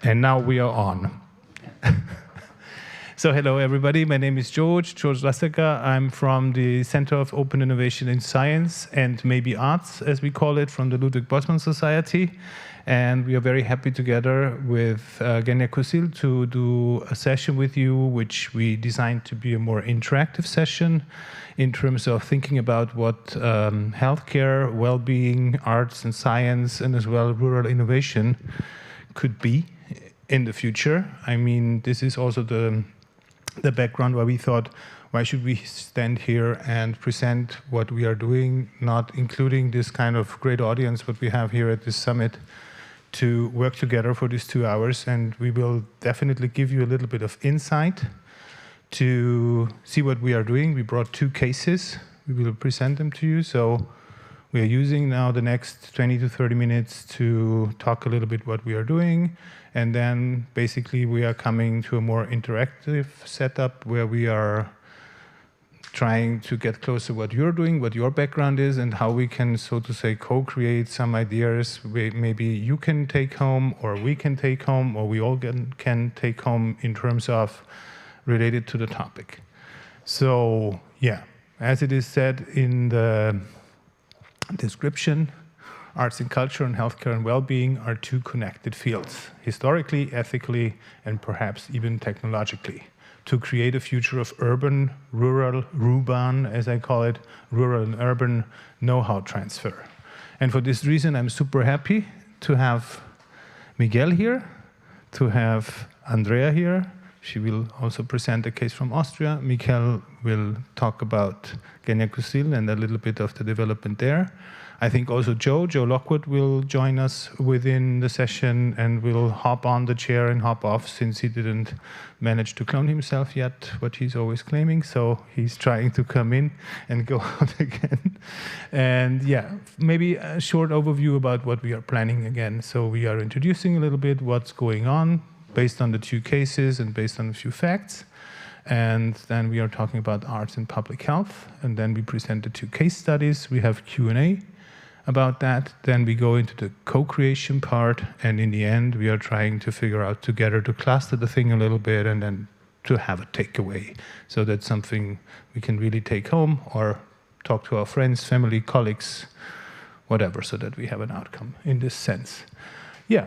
And now we are on. So hello everybody, my name is George Lassecker. I'm from the Center of Open Innovation in Science and Maybe Arts, as we call it, from the Ludwig Boltzmann Society. And we are very happy together with Genya Kusil to do a session with you, which we designed to be a more interactive session in terms of thinking about what healthcare, well-being, arts and science, and as well rural innovation could be in the future. I mean, this is also the background where we thought, why should we stand here and present what we are doing, not including this kind of great audience what we have here at this summit, to work together for these 2 hours. And we will definitely give you a little bit of insight to see what we are doing. We brought 2 cases. We will present them to you. So we are using now the next 20 to 30 minutes to talk a little bit what we are doing. And then basically we are coming to a more interactive setup where we are trying to get closer to what you're doing, what your background is, and how we can, so to say, co-create some ideas maybe you can take home, or we can take home, or we all can take home in terms of related to the topic. So yeah, as it is said in the description, arts and culture and healthcare and well-being are 2 connected fields, historically, ethically, and perhaps even technologically, to create a future of urban, rural, ruban, as I call it, rural and urban know-how transfer. And for this reason, I'm super happy to have Miguel here, to have Andrea here. She will also present a case from Austria. Miguel will talk about Genya Kusil and a little bit of the development there. I think also Joe Lockwood will join us within the session and will hop on the chair and hop off, since he didn't manage to clone himself yet, what he's always claiming. So he's trying to come in and go out again. And yeah, maybe a short overview about what we are planning again. So we are introducing a little bit what's going on based on the 2 cases and based on a few facts. And then we are talking about arts and public health. And then we present the 2 case studies. We have Q&A about that. Then we go into the co-creation part, and in the end we are trying to figure out together to cluster the thing a little bit and then to have a takeaway, so that's something we can really take home or talk to our friends, family, colleagues, whatever, so that we have an outcome in this sense. Yeah,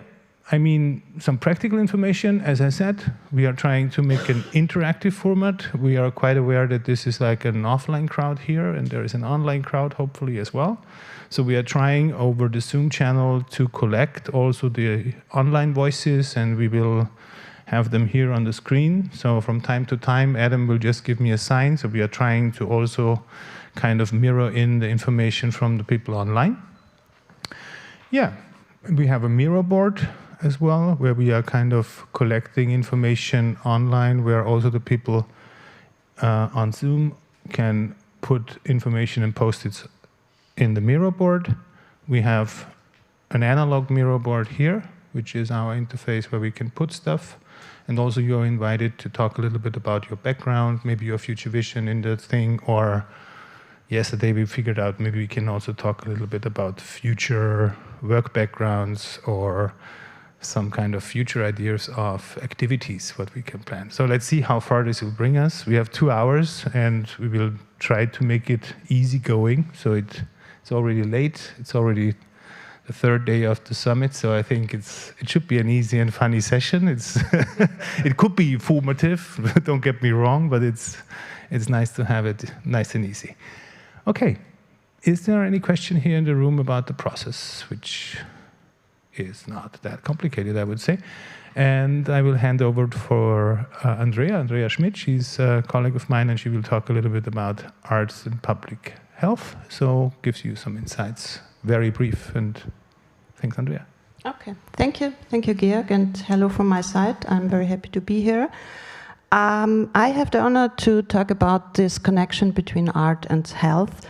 I mean, some practical information. As I said, we are trying to make an interactive format. We are quite aware that this is like an offline crowd here, and there is an online crowd hopefully as well. So we are trying over the Zoom channel to collect also the online voices, and we will have them here on the screen. So from time to time, Adam will just give me a sign. So we are trying to also kind of mirror in the information from the people online. Yeah, we have a Miro board as well, where we are kind of collecting information online, where also the people on Zoom can put information and post-its in the Miro board. We have an analog Miro board here, which is our interface where we can put stuff. And also you're invited to talk a little bit about your background, maybe your future vision in the thing, or yesterday we figured out maybe we can also talk a little bit about future work backgrounds or some kind of future ideas of activities, what we can plan. So let's see how far this will bring us. We have 2 hours and we will try to make it easy going. So it's already late. It's already the 3rd day of the summit. So I think it should be an easy and funny session. It could be informative, don't get me wrong, but it's nice to have it nice and easy. Okay, is there any question here in the room about the process, which is not that complicated, I would say. And I will hand over for Andrea Schmidt. She's a colleague of mine, and she will talk a little bit about arts and public health. So gives you some insights, very brief. And thanks, Andrea. Okay, thank you, Georg, and hello from my side. I'm very happy to be here. I have the honor to talk about this connection between art and health.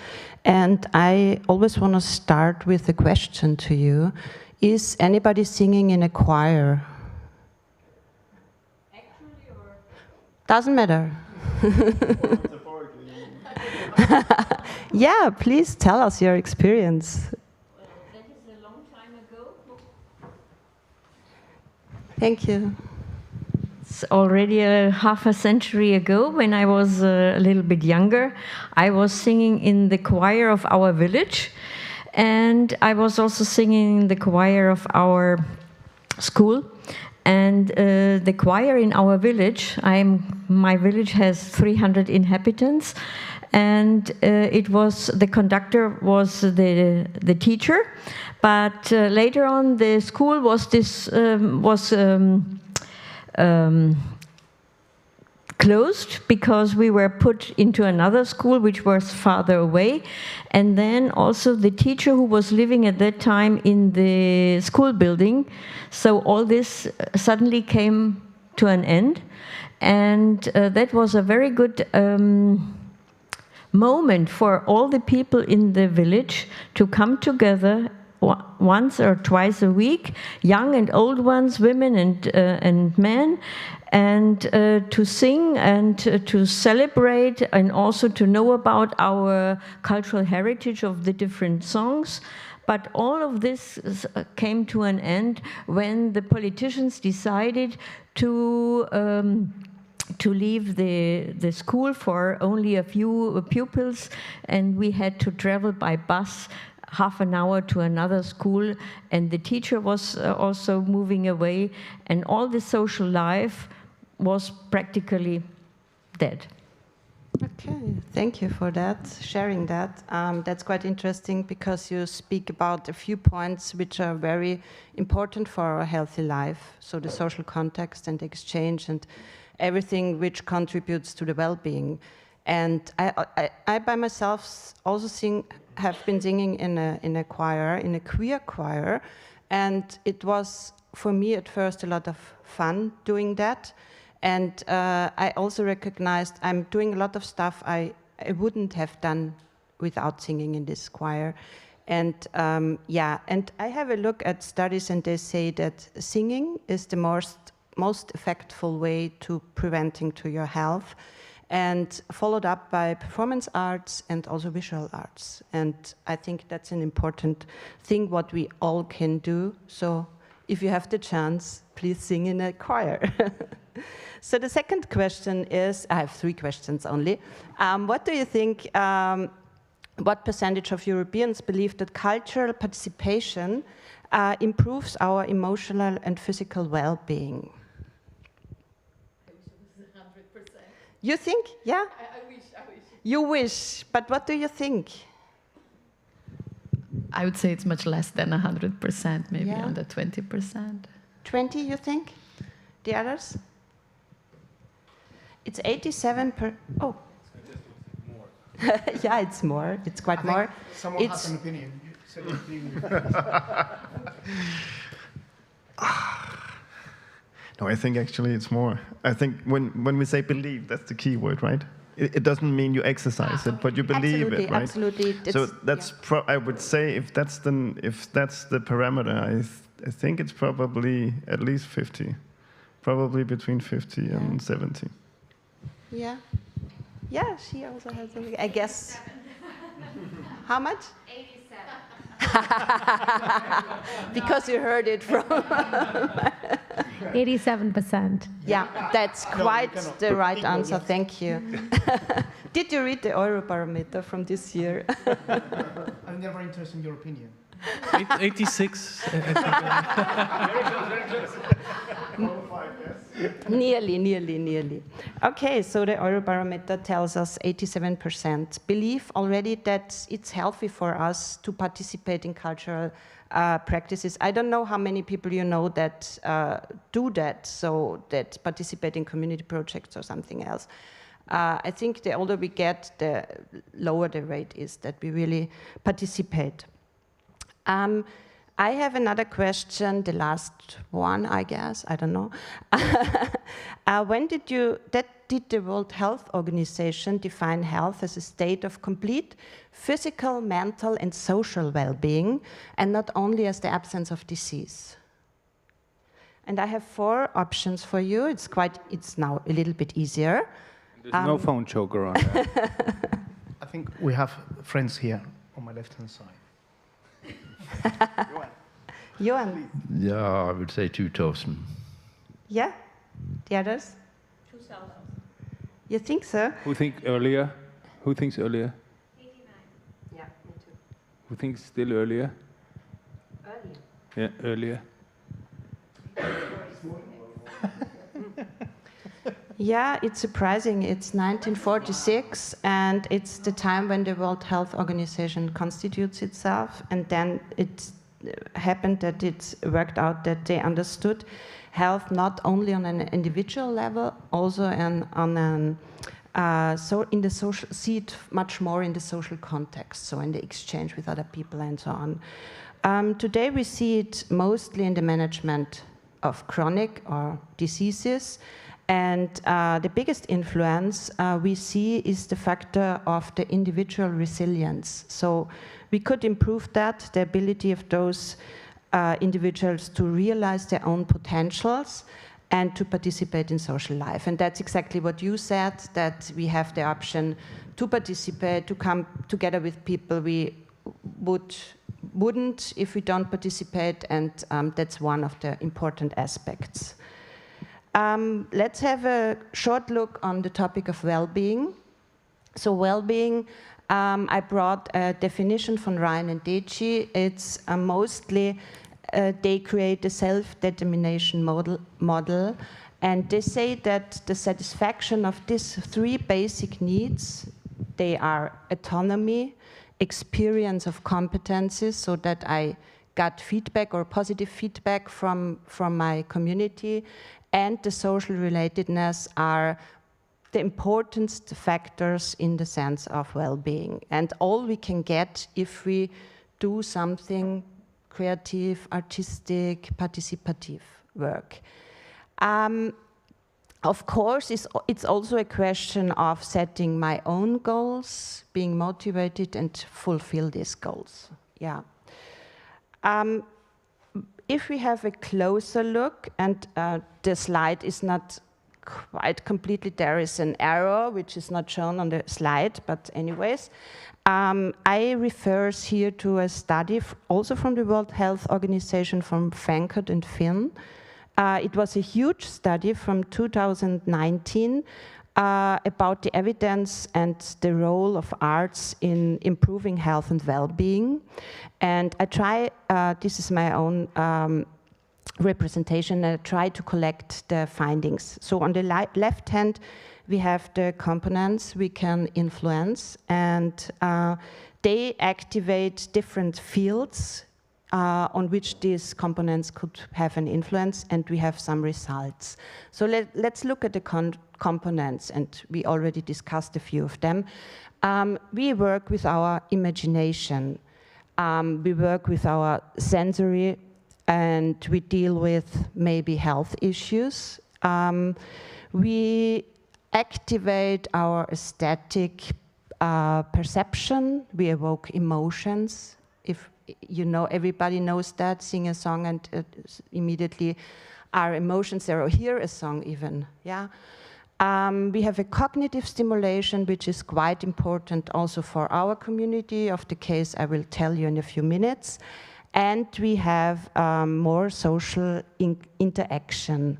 And I always want to start with a question to you. Is anybody singing in a choir? Actually, or? Doesn't matter. Yeah, please tell us your experience. Well, that is a long time ago. Thank you. It's already a half a century ago, when I was a little bit younger, I was singing in the choir of our village, and I was also singing in the choir of our school. And the choir in our village, my village has 300 inhabitants, and the conductor was the teacher, but later on the school was closed because we were put into another school which was farther away, and then also the teacher who was living at that time in the school building, so all this suddenly came to an end, and that was a very good moment for all the people in the village to come together once or twice a week, young and old ones, women and men, and to sing and to celebrate, and also to know about our cultural heritage of the different songs. But all of this came to an end when the politicians decided to leave the school for only a few pupils, and we had to travel by bus half an hour to another school, and the teacher was also moving away, and all the social life was practically dead. Okay, thank you for that, sharing that. That's quite interesting because you speak about a few points which are very important for a healthy life. So the social context and exchange and everything which contributes to the well-being. And I by myself also have been singing in a choir, in a queer choir, and it was for me at first a lot of fun doing that. And I also recognized I'm doing a lot of stuff I wouldn't have done without singing in this choir. And and I have a look at studies, and they say that singing is the most effective way to preventing to your health, and followed up by performance arts and also visual arts. And I think that's an important thing what we all can do. So if you have the chance, please sing in a choir. So the second question is, I have 3 questions only. What do you think, what percentage of Europeans believe that cultural participation improves our emotional and physical well-being? You think? Yeah? I wish. You wish, but what do you think? I would say it's much less than 100%, maybe Yeah. under 20%. 20, you think? The others? It's 87 per... Oh. Yeah, it's more. It's quite more. Someone has an opinion. You said your opinion. No, I think actually it's more. I think when we say believe, that's the key word, right? It doesn't mean you exercise it, but you believe it, right? Absolutely. So that's I would say if that's the parameter, I think it's probably at least 50, probably between 50 and 70. Yeah. Yeah, she also has a, I guess. How much? 87. Because you heard it from... 87%. Yeah, that's quite the right answer. Thank you. Did you read the Eurobarometer from this year? I'm never interested in your opinion. 86. Nearly. Okay, so the Eurobarometer tells us 87% believe already that it's healthy for us to participate in cultural practices. I don't know how many people you know that do that, so that participate in community projects or something else. I think the older we get, the lower the rate is that we really participate. I have another question, the last one, I guess, I don't know. When did the World Health Organization define health as a state of complete physical, mental, and social well-being, and not only as the absence of disease? And I have 4 options for you. It's now a little bit easier. There's no phone choker on that. I think we have friends here on my left-hand side. Johan. Yeah, I would say 2000. Yeah? The others? 2000. You think so? Who think earlier? Who thinks earlier? 89. Yeah, me too. Who thinks still earlier? Earlier. Yeah, earlier. Yeah, it's surprising. It's 1946, and it's the time when the World Health Organization constitutes itself, and then it happened that it worked out that they understood health not only on an individual level, also on an so in the social, see it much more in the social context, so in the exchange with other people and so on. Today we see it mostly in the management of chronic or diseases, and the biggest influence we see is the factor of the individual resilience. So we could improve that, the ability of those individuals to realize their own potentials and to participate in social life. And that's exactly what you said, that we have the option to participate, to come together with people we wouldn't if we don't participate, and that's one of the important aspects. Let's have a short look on the topic of well-being. So well-being, I brought a definition from Ryan and Deci. It's mostly they create a self-determination model, and they say that the satisfaction of these three basic needs, they are autonomy, experience of competencies, so that I got feedback or positive feedback from my community, and the social relatedness are the important factors in the sense of well-being. And all we can get if we do something creative, artistic, participative work. Of course, it's also a question of setting my own goals, being motivated and fulfill these goals. Yeah. If we have a closer look, and the slide is not quite completely, there is an arrow which is not shown on the slide, but anyways, I refers here to a study also from the World Health Organization from Frankfurt and Finn. It was a huge study from 2019 about the evidence and the role of arts in improving health and well-being. And I try, this is my own representation, I try to collect the findings. So on the left hand, we have the components we can influence, and they activate different fields on which these components could have an influence, and we have some results. So let's look at the components, and we already discussed a few of them. We work with our imagination. We work with our sensory, and we deal with maybe health issues. We activate our aesthetic perception. We evoke emotions. If you know, everybody knows that, sing a song and immediately our emotions there, or hear a song even, yeah. We have a cognitive stimulation, which is quite important also for our community, of the case I will tell you in a few minutes. And we have more social interaction.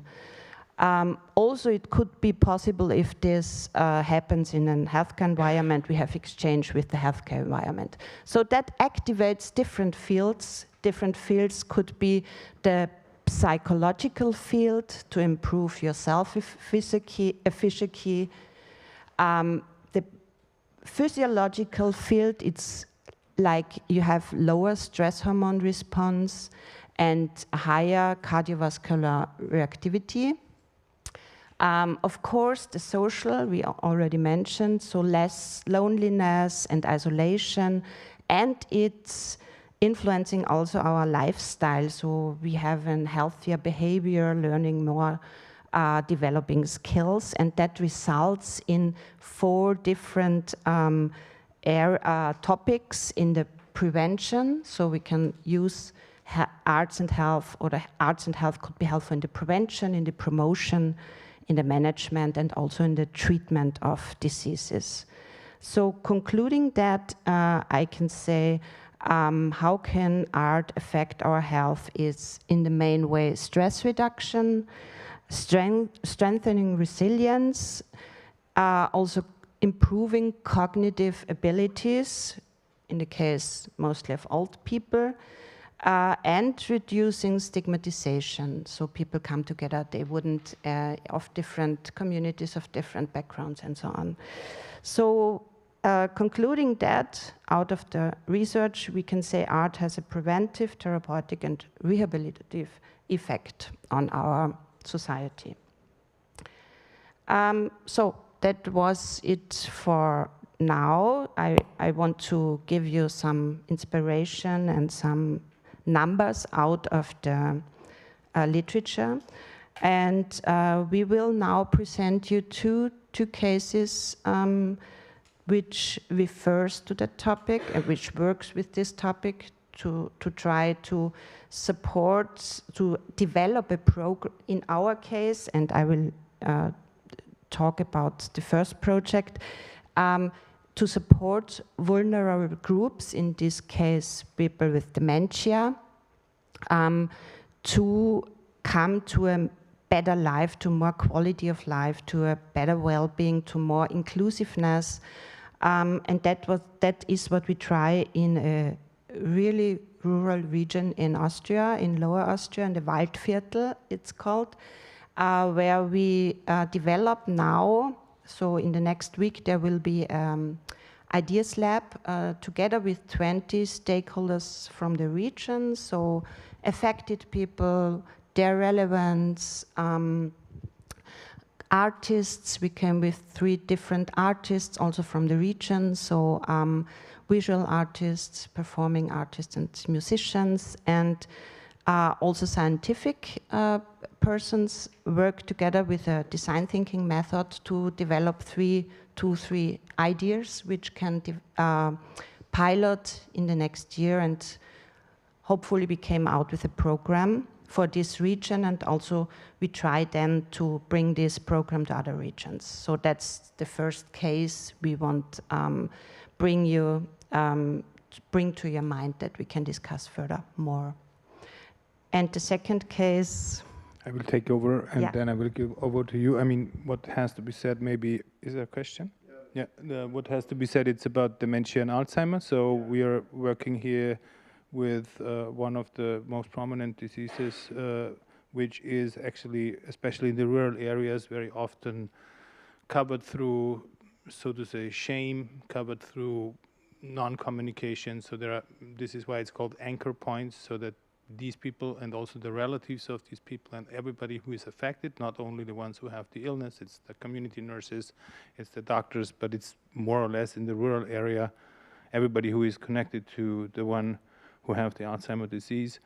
Also, it could be possible if this happens in a healthcare environment, we have exchange with the healthcare environment. So that activates different fields. Different fields could be the psychological field to improve your self-efficacy. The physiological field, it's like you have lower stress hormone response and higher cardiovascular reactivity. Of course, the social, we already mentioned, so less loneliness and isolation, and it's influencing also our lifestyle, so we have a healthier behavior, learning more, developing skills, and that results in 4 different topics in the prevention. So we can use arts and health, or the arts and health could be helpful in the prevention, in the promotion, in the management, and also in the treatment of diseases. So concluding that, I can say how can art affect our health is in the main way stress reduction, strengthening resilience, also improving cognitive abilities, in the case mostly of old people, and reducing stigmatization. So people come together, they wouldn't, of different communities, of different backgrounds and so on. So concluding that, out of the research, we can say art has a preventive, therapeutic, and rehabilitative effect on our society. So that was it for now. I want to give you some inspiration and some numbers out of the literature. And we will now present you two cases which refers to the topic and which works with this topic to try to support, to develop a program in our case, and I will talk about the first project, to support vulnerable groups, in this case people with dementia, to come to a better life, to more quality of life, to a better well-being, to more inclusiveness. And that is what we try in a really rural region in Austria, in Lower Austria, in the Waldviertel it's called, where we develop now. So in the next week there will be Ideas Lab together with 20 stakeholders from the region, so affected people, their relevance, artists. We came with 3 different artists also from the region, so visual artists, performing artists and musicians, and also scientific persons work together with a design thinking method to develop 3 ideas which can pilot in the next year, and hopefully we came out with a program for this region, and also we try then to bring this program to other regions. So that's the first case we want bring to your mind that we can discuss further more. And the second case, I will take over, and yeah. then I will give over to you. I mean, what has to be said, maybe, is there a question? Yeah, what has to be said, it's about dementia and Alzheimer's. So we are working here with one of the most prominent diseases, which is actually, especially in the rural areas, very often covered through, so to say, shame, covered through non-communication. So this is why it's called anchor points, so that these people and also the relatives of these people and everybody who is affected, not only the ones who have the illness, it's the community nurses, it's the doctors, but it's more or less in the rural area, everybody who is connected to the one who have the Alzheimer's disease,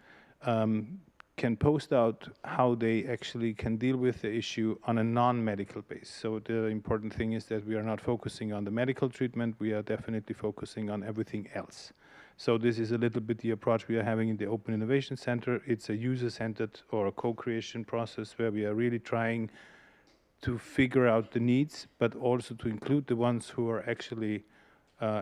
can post out how they actually can deal with the issue on a non-medical base. So the important thing is that we are not focusing on the medical treatment, we are definitely focusing on everything else. So this is a little bit the approach we are having in the Open Innovation Center. It's a user-centered or a co-creation process where we are really trying to figure out the needs, but also to include the ones who are actually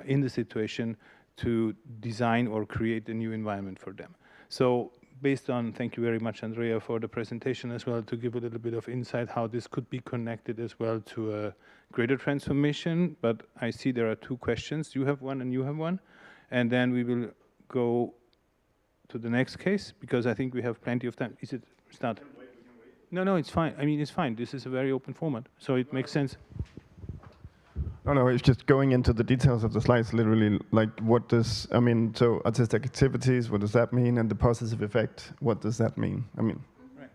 in the situation to design or create a new environment for them. So based on, thank you very much, Andrea, for the presentation as well, to give a little bit of insight how this could be connected as well to a greater transformation. But I see there are 2 questions. You have one and you have one. And then we will go to the next case, because I think we have plenty of time. Is it start? No, it's fine. I mean, it's fine. This is a very open format, so it makes sense. No, it's just going into the details of the slides, literally, like what does, I mean, so artistic activities, what does that mean? And the positive effect, what does that mean? I mean. Right.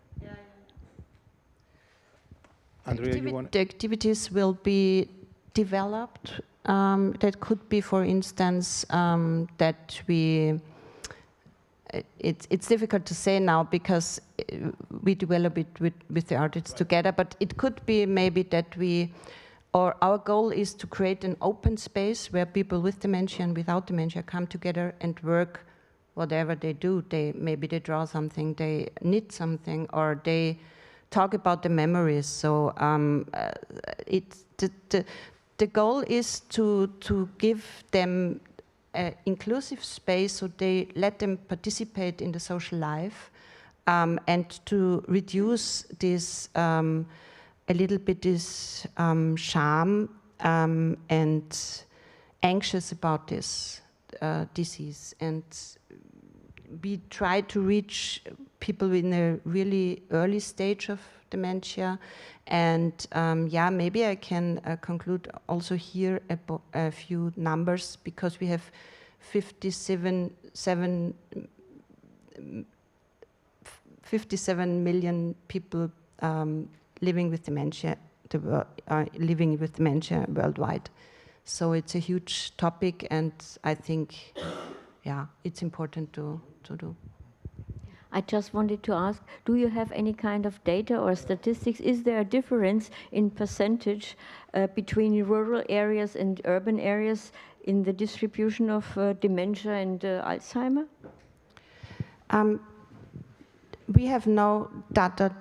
Andrea, you want? The activities will be developed. That could be, for instance, that we, it's difficult to say now because we develop it with the artists together, but it could be maybe that our goal is to create an open space where people with dementia and without dementia come together and work whatever they do. Maybe they draw something, they knit something, or they talk about the memories. So the goal is to give them an inclusive space, so they let them participate in the social life, and to reduce this a little bit this shame and anxious about this disease. And we try to reach people in a really early stage of dementia. And yeah, maybe I can conclude also here a few numbers, because we have 57 million people living with dementia, living with dementia worldwide. So it's a huge topic, and I think, yeah, it's important to do. I just wanted to ask, do you have any kind of data or statistics? Is there a difference in percentage between rural areas and urban areas in the distribution of dementia and Alzheimer? We have no data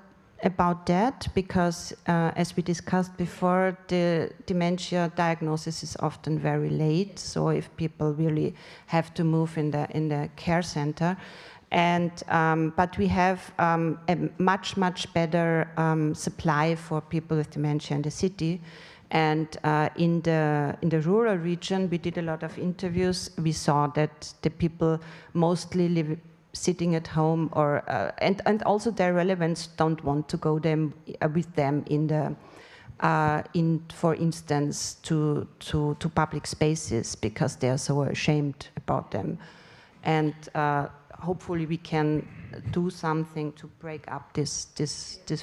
about that, because as we discussed before, the dementia diagnosis is often very late. So if people really have to move in the care center, and but we have a much better supply for people with dementia in the city. And in the rural region, we did a lot of interviews. We saw that the people mostly live sitting at home, or and also their relevants don't want to go with them in the for instance to public spaces, because they are so ashamed about them. And hopefully we can do something to break up this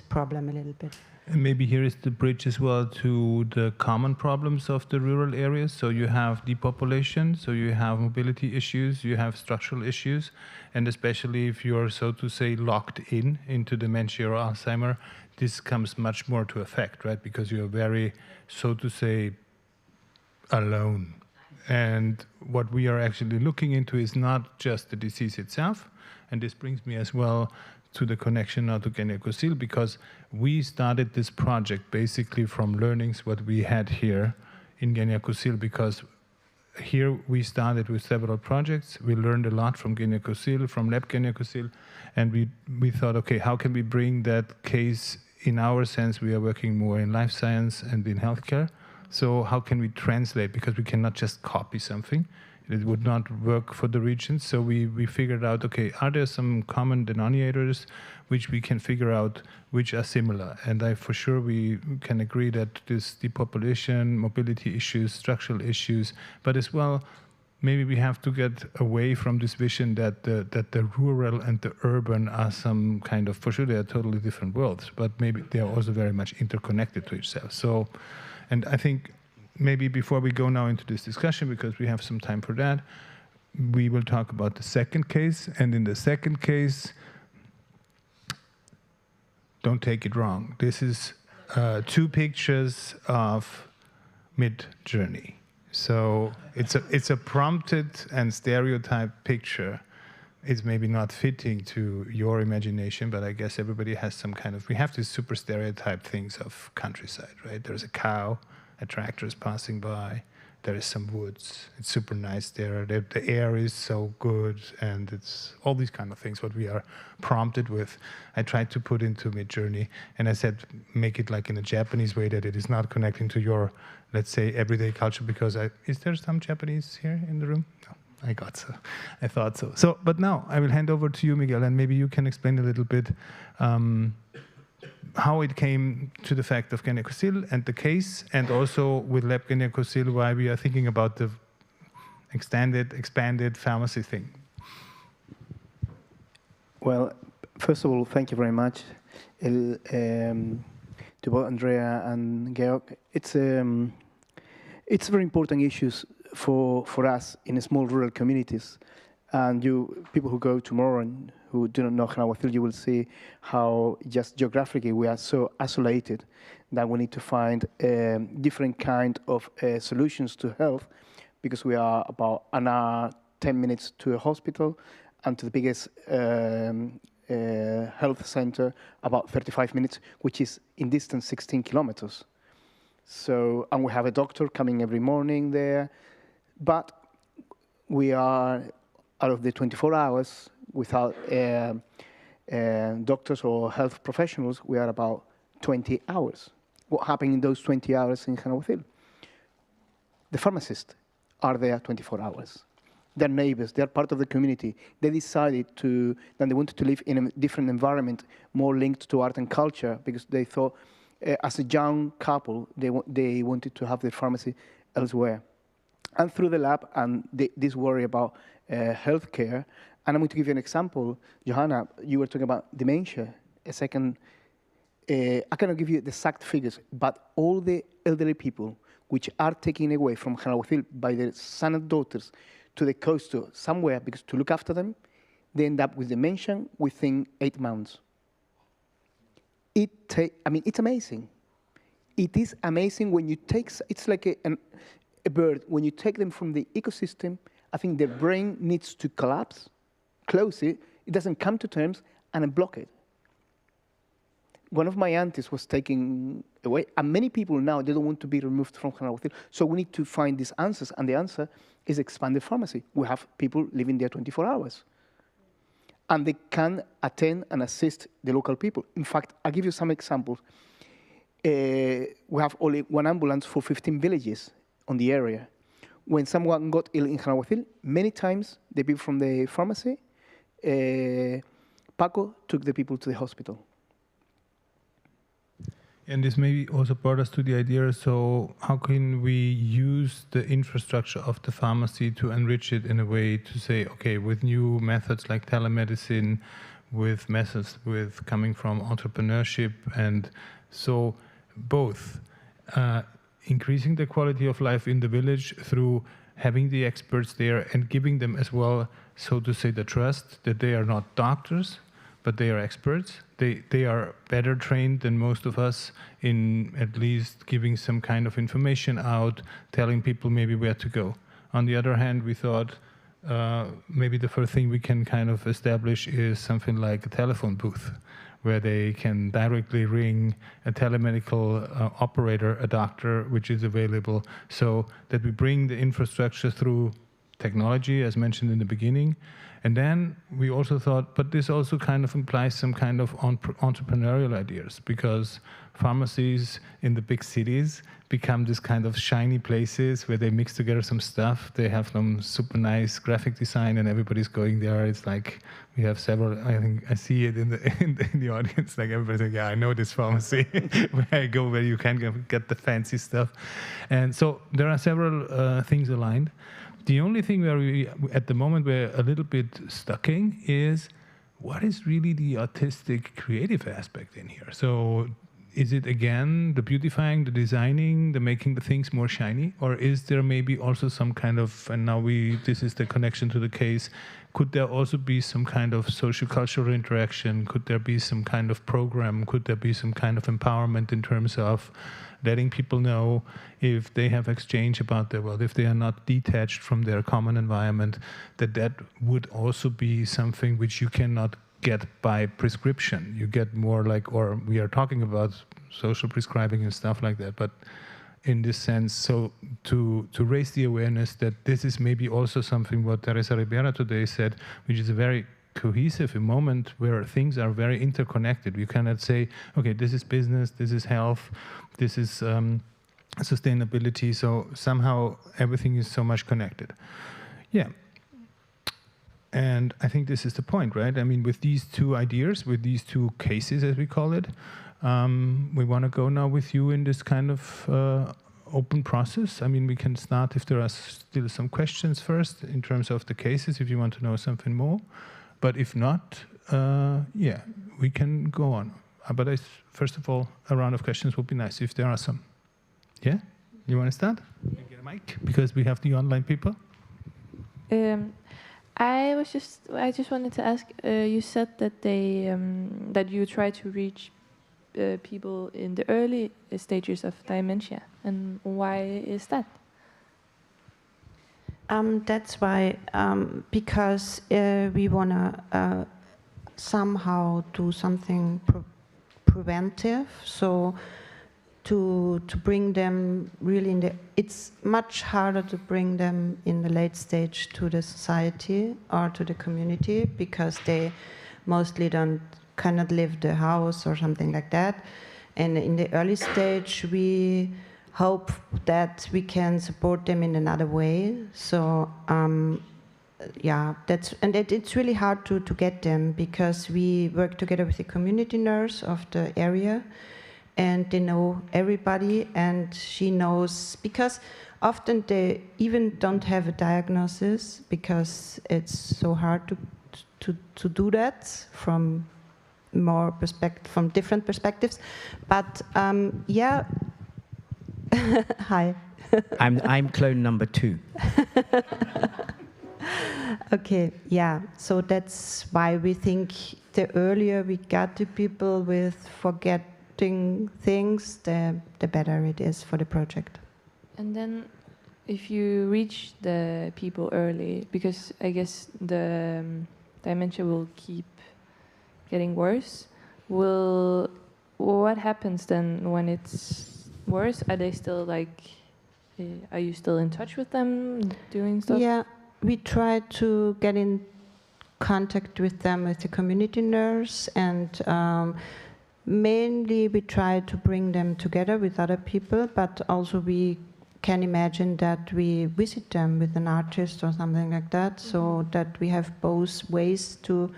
problem a little bit. And maybe here is the bridge as well to the common problems of the rural areas. So you have depopulation, so you have mobility issues, you have structural issues, and especially if you're, so to say, locked into dementia or Alzheimer, this comes much more to effect, right? Because you're very, so to say, alone. And what we are actually looking into is not just the disease itself, and this brings me as well to the connection now to Guinea-Bissau, because we started this project basically from learnings what we had here in Guinea-Bissau, because here we started with several projects. We learned a lot from Guinea-Bissau, from Lab Guinea-Bissau, and we thought, okay, how can we bring that case in our sense? We are working more in life science and in healthcare. So how can we translate? Because we cannot just copy something. It would not work for the regions. So we figured out, okay, are there some common denominators which we can figure out which are similar? And for sure we can agree that this depopulation, mobility issues, structural issues, but as well, maybe we have to get away from this vision that the rural and the urban are some kind of, for sure they are totally different worlds, but maybe they are also very much interconnected to each other. So, and I think maybe before we go now into this discussion, because we have some time for that, we will talk about the second case. And in the second case, don't take it wrong, this is 2 pictures of Mid-Journey. So it's a prompted and stereotyped picture. It's maybe not fitting to your imagination, but I guess everybody has some kind of, we have these super stereotyped things of countryside, right? There's a cow, a tractor is passing by, there is some woods, it's super nice there, the air is so good, and it's all these kind of things what we are prompted with. I tried to put into Mid-Journey, and I said make it like in a Japanese way, that it is not connecting to your, let's say, everyday culture, because is there some Japanese here in the room? No. I thought so. So, but now I will hand over to you, Miguel, and maybe you can explain a little bit how it came to the fact of Guinea-Bissau and the case, and also with Lab Guinea-Bissau, why we are thinking about the expanded pharmacy thing. Well, first of all, thank you very much to both Andrea and Georg. It's very important issues for us in small rural communities, and people who go tomorrow and who do not know Guinea-Bissau, you will see how just geographically we are so isolated that we need to find different kind of solutions to health, because we are about an hour, 10 minutes to a hospital, and to the biggest health center about 35 minutes, which is in distance 16 kilometers. So, and we have a doctor coming every morning there, but we are out of the 24 hours without doctors or health professionals, we are about 20 hours. What happened in those 20 hours in Hanahuathil? The pharmacists are there 24 hours. They're neighbors, they're part of the community. They decided that they wanted to live in a different environment, more linked to art and culture, because they thought, as a young couple, they wanted to have their pharmacy elsewhere. And through the lab and this worry about healthcare, and I'm going to give you an example. Johanna, you were talking about dementia. A second, I cannot give you the exact figures, but all the elderly people which are taken away from Hanahuathil by their sons and daughters to the coast or somewhere because to look after them, they end up with dementia within 8 months. I mean, it's amazing. It is amazing when you take, it's like a bird, when you take them from the ecosystem, I think their brain needs to collapse, close it, it doesn't come to terms, and unblock it. One of my aunties was taken away, and many people now, they don't want to be removed from Hanahuathil, so we need to find these answers, and the answer is expanded pharmacy. We have people living there 24 hours. And they can attend and assist the local people. In fact, I'll give you some examples. We have only one ambulance for 15 villages on the area. When someone got ill in Hanahuathil, many times the people from the pharmacy, Paco took the people to the hospital. And this maybe also brought us to the idea, so how can we use the infrastructure of the pharmacy to enrich it in a way to say, okay, with new methods like telemedicine, with methods with coming from entrepreneurship, and so both increasing the quality of life in the village through having the experts there and giving them as well, so to say, the trust that they are not doctors, but they are experts. They are better trained than most of us in at least giving some kind of information out, telling people maybe where to go. On the other hand, we thought maybe the first thing we can kind of establish is something like a telephone booth, where they can directly ring a telemedical operator, a doctor, which is available, so that we bring the infrastructure through technology, as mentioned in the beginning. And then we also thought, but this also kind of implies some kind of entrepreneurial ideas, because pharmacies in the big cities become this kind of shiny places where they mix together some stuff. They have some super nice graphic design and everybody's going there. It's like we have several, I think I see it in the audience, like everybody's like, yeah, I know this pharmacy where I go where you can get the fancy stuff. And so there are several things aligned. The only thing where we, at the moment, we're a little bit stuck in is what is really the artistic, creative aspect in here? So is it, again, the beautifying, the designing, the making the things more shiny? Or is there maybe also some kind of, and now this is the connection to the case, could there also be some kind of social cultural interaction? Could there be some kind of program? Could there be some kind of empowerment in terms of letting people know if they have exchange about their world, if they are not detached from their common environment, that would also be something which you cannot get by prescription. You get more like, or we are talking about social prescribing and stuff like that, but in this sense, so to raise the awareness that this is maybe also something what Teresa Ribera today said, which is a very cohesive moment where things are very interconnected. You cannot say, okay, this is business, this is health, this is sustainability, so somehow everything is so much connected. Yeah. And I think this is the point, right? I mean, with these two ideas, with these two cases, as we call it, we want to go now with you in this kind of open process. I mean, we can start if there are still some questions first in terms of the cases, if you want to know something more. But if not, yeah, we can go on. But first of all, a round of questions would be nice if there are some. Yeah? You want to start? You get a mic because we have the online people. I just wanted to ask. You said that that you try to reach people in the early stages of dementia, and why is that? That's why, because we want to somehow do something preventive. So to bring them really it's much harder to bring them in the late stage to the society or to the community, because they mostly don't cannot leave the house or something like that. And in the early stage, we hope that we can support them in another way. So yeah, it's really hard to get them, because we work together with the community nurse of the area, and they know everybody, and she knows, because often they even don't have a diagnosis, because it's so hard to do that from different perspectives. But yeah, hi. I'm clone number 2. Okay, yeah. So that's why we think the earlier we get to people with forgetting things, the better it is for the project. And then, if you reach the people early, because I guess the dementia will keep getting worse, what happens then when it's worse? Are they still like, are you still in touch with them, doing stuff? Yeah, we try to get in contact with them, with the community nurse, and mainly we try to bring them together with other people, but also we can imagine that we visit them with an artist or something like that, so that we have both ways to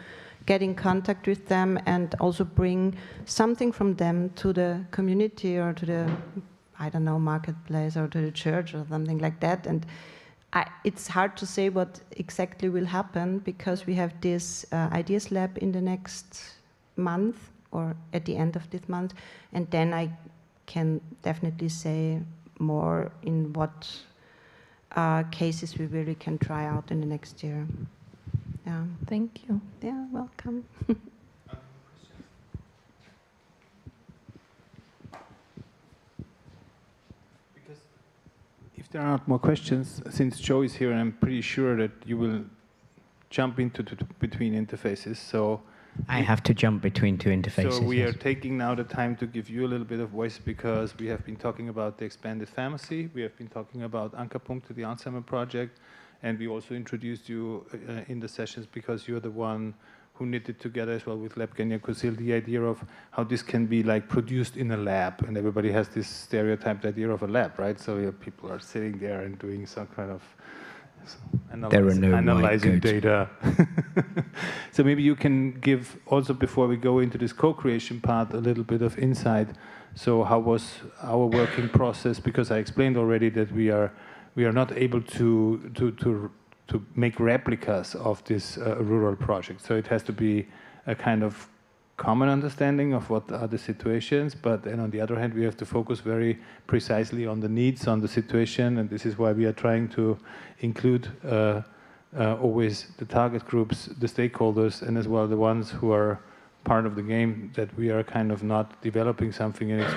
get in contact with them and also bring something from them to the community or to the, I don't know, marketplace or to the church or something like that. And it's hard to say what exactly will happen, because we have this Ideas Lab in the next month or at the end of this month, and then I can definitely say more in what cases we really can try out in the next year. Yeah. Thank you. Yeah, welcome. If there are not more questions, since Joe is here, I'm pretty sure that you will jump into between interfaces. So I have to jump between 2 interfaces. So we yes. are taking now the time to give you a little bit of voice, because we have been talking about the expanded pharmacy, we have been talking about Ankerpunkt, the Alzheimer project, and we also introduced you in the sessions because you're the one who knitted together as well with Lab Ganya-Kusil the idea of how this can be like produced in a lab, and everybody has this stereotyped idea of a lab, right? So people are sitting there and doing some kind of analyzing data. So maybe you can give also, before we go into this co-creation part, a little bit of insight. So how was our working process? Because I explained already that we are not able to make replicas of this rural project. So it has to be a kind of common understanding of what are the situations, but then on the other hand, we have to focus very precisely on the needs, on the situation, and this is why we are trying to include always the target groups, the stakeholders, and as well the ones who are part of the game, that we are kind of not developing something. And it's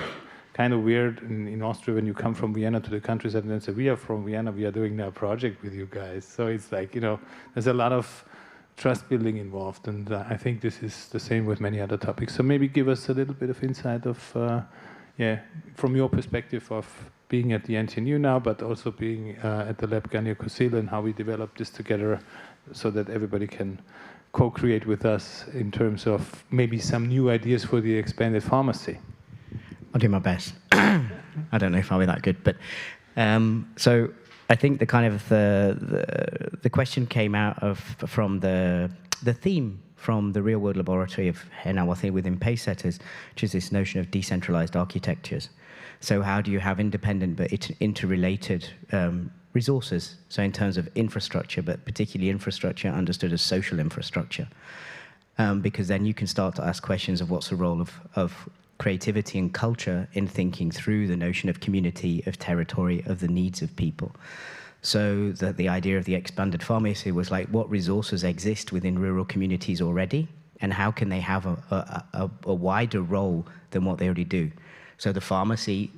kind of weird in Austria when you come from Vienna to the countryside and then say, we are from Vienna, we are doing a project with you guys. So it's like, you know, there's a lot of trust building involved, and I think this is the same with many other topics. So maybe give us a little bit of insight of, from your perspective of being at the NTNU now, but also being at the Lab Ganya-Kusil, and how we develop this together so that everybody can co-create with us in terms of maybe some new ideas for the expanded pharmacy. I'll do my best. I don't know if I'll be that good, but so I think the kind of the question came out from the theme from the real world laboratory of Henawathe within Pacesetters, which is this notion of decentralized architectures. So how do you have independent but interrelated resources? So in terms of infrastructure, but particularly infrastructure understood as social infrastructure, because then you can start to ask questions of what's the role of creativity and culture in thinking through the notion of community, of territory, of the needs of people. So that the idea of the expanded pharmacy was like, what resources exist within rural communities already, and how can they have a wider role than what they already do? So the pharmacy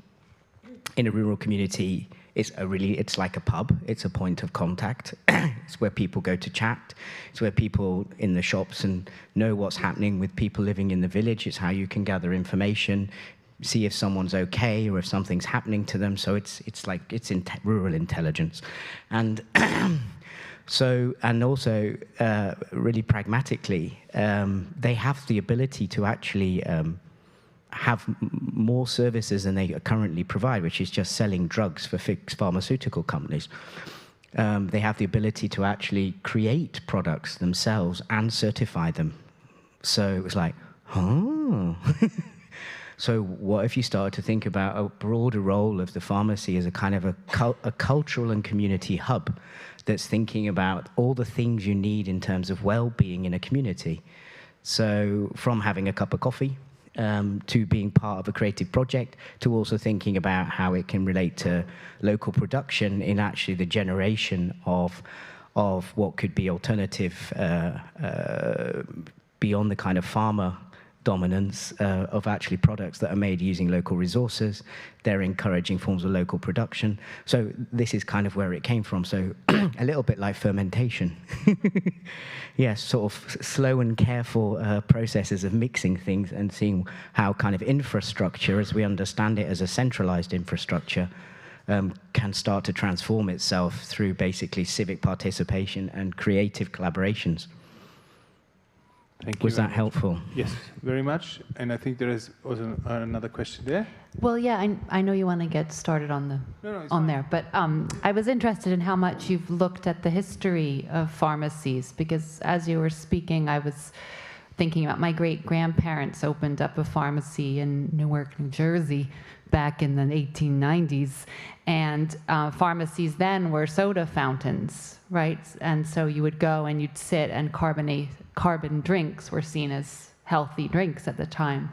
in a rural community is it's like a pub. It's a point of contact. It's where people go to chat. It's where people in the shops and know what's happening with people living in the village. It's how you can gather information, see if someone's okay or if something's happening to them. So it's rural intelligence. And So, and also, really pragmatically, they have the ability to actually have more services than they currently provide, which is just selling drugs for fixed pharmaceutical companies. They have the ability to actually create products themselves and certify them. So it was like, oh. So what if you started to think about a broader role of the pharmacy as a kind of a cultural and community hub that's thinking about all the things you need in terms of well-being in a community. So from having a cup of coffee to being part of a creative project, to also thinking about how it can relate to local production in actually the generation of what could be alternative beyond the kind of farmer dominance of actually products that are made using local resources. They're encouraging forms of local production. So this is kind of where it came from. So a little bit like fermentation. Yes, sort of slow and careful processes of mixing things and seeing how kind of infrastructure, as we understand it as a centralized infrastructure, can start to transform itself through basically civic participation and creative collaborations. Thank you. Was that helpful? Yes, very much. And I think there is also another question there. Well, yeah, I know you want to get started on there, but I was interested in how much you've looked at the history of pharmacies, because as you were speaking, I was thinking about my great-grandparents opened up a pharmacy in Newark, New Jersey, back in the 1890s, and pharmacies then were soda fountains, right? And so you would go and you'd sit, and carbon drinks were seen as healthy drinks at the time.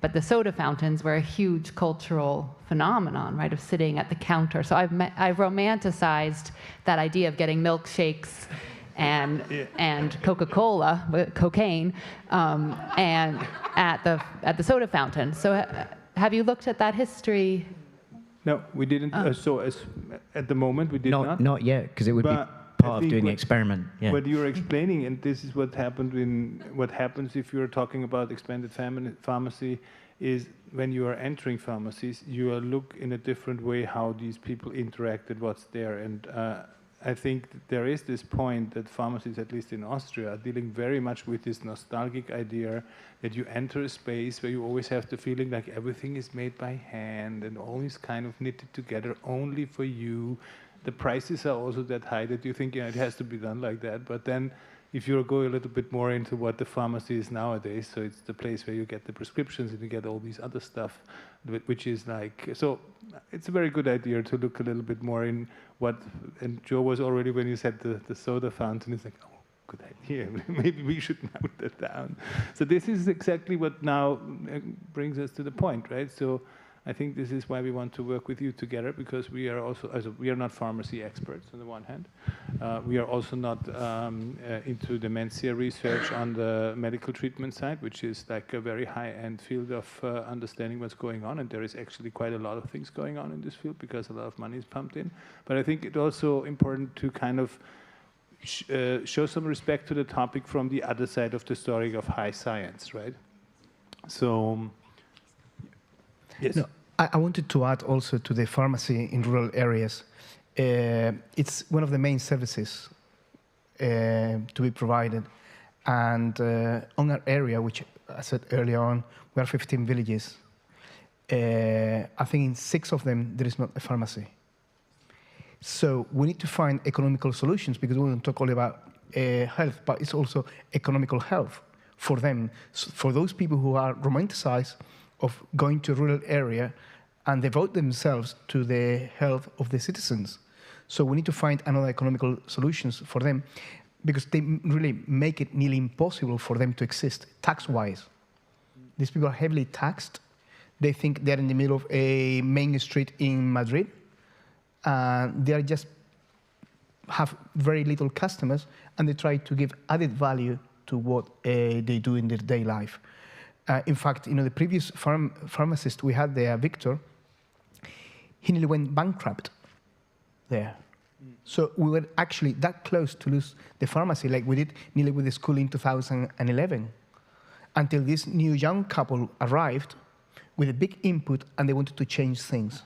But the soda fountains were a huge cultural phenomenon, right, of sitting at the counter. So I've romanticized that idea of getting milkshakes and Coca-Cola, cocaine, and at the soda fountain. So have you looked at that history? No, we didn't. So at the moment, we did not. Not yet, because it would be part of doing the experiment. Yeah. What you're explaining, and this is what happens if you're talking about expanded pharmacy, is when you are entering pharmacies, you look in a different way how these people interacted, what's there. And I think that there is this point that pharmacies, at least in Austria, are dealing very much with this nostalgic idea that you enter a space where you always have the feeling like everything is made by hand and all is kind of knitted together only for you. The prices are also that high that you think, it has to be done like that. But then if you go a little bit more into what the pharmacy is nowadays, so it's the place where you get the prescriptions and you get all these other stuff, which is like, so it's a very good idea to look a little bit more in what, and Joe was already, when you said the soda fountain, it's like, oh, good idea, maybe we should note that down. So this is exactly what now brings us to the point, right? So I think this is why we want to work with you together, because we are also, we are not pharmacy experts on the one hand. We are also not into dementia research on the medical treatment side, which is like a very high-end field of understanding what's going on. And there is actually quite a lot of things going on in this field because a lot of money is pumped in. But I think it's also important to kind of show some respect to the topic from the other side of the story of high science, right? So, yes. No, I wanted to add also to the pharmacy in rural areas. It's one of the main services to be provided. And on our area, which I said earlier on, we are 15 villages. I think in 6 of them, there is not a pharmacy. So we need to find economical solutions, because we don't talk only about health, but it's also economical health for them, for those people who are romanticized of going to a rural area and devote themselves to the health of the citizens. So we need to find another economical solutions for them, because they really make it nearly impossible for them to exist tax-wise. These people are heavily taxed. They think they're in the middle of a main street in Madrid. They are just have very little customers, and they try to give added value to what they do in their day life. In fact, the previous pharmacist we had there, Victor, he nearly went bankrupt there. So we were actually that close to lose the pharmacy, like we did nearly with the school in 2011, until this new young couple arrived with a big input and they wanted to change things.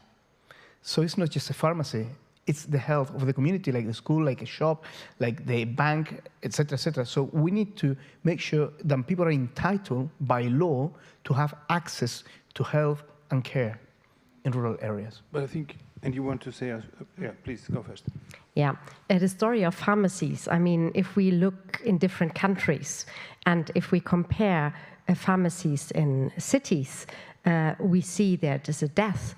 So it's not just a pharmacy. it's the health of the community, like the school, like a shop, like the bank, etc., etc. So we need to make sure that people are entitled by law to have access to health and care in rural areas. But I think, and you want to say, yeah, please go first. Yeah, the story of pharmacies. I mean, if we look in different countries and if we compare pharmacies in cities, we see that there's a death.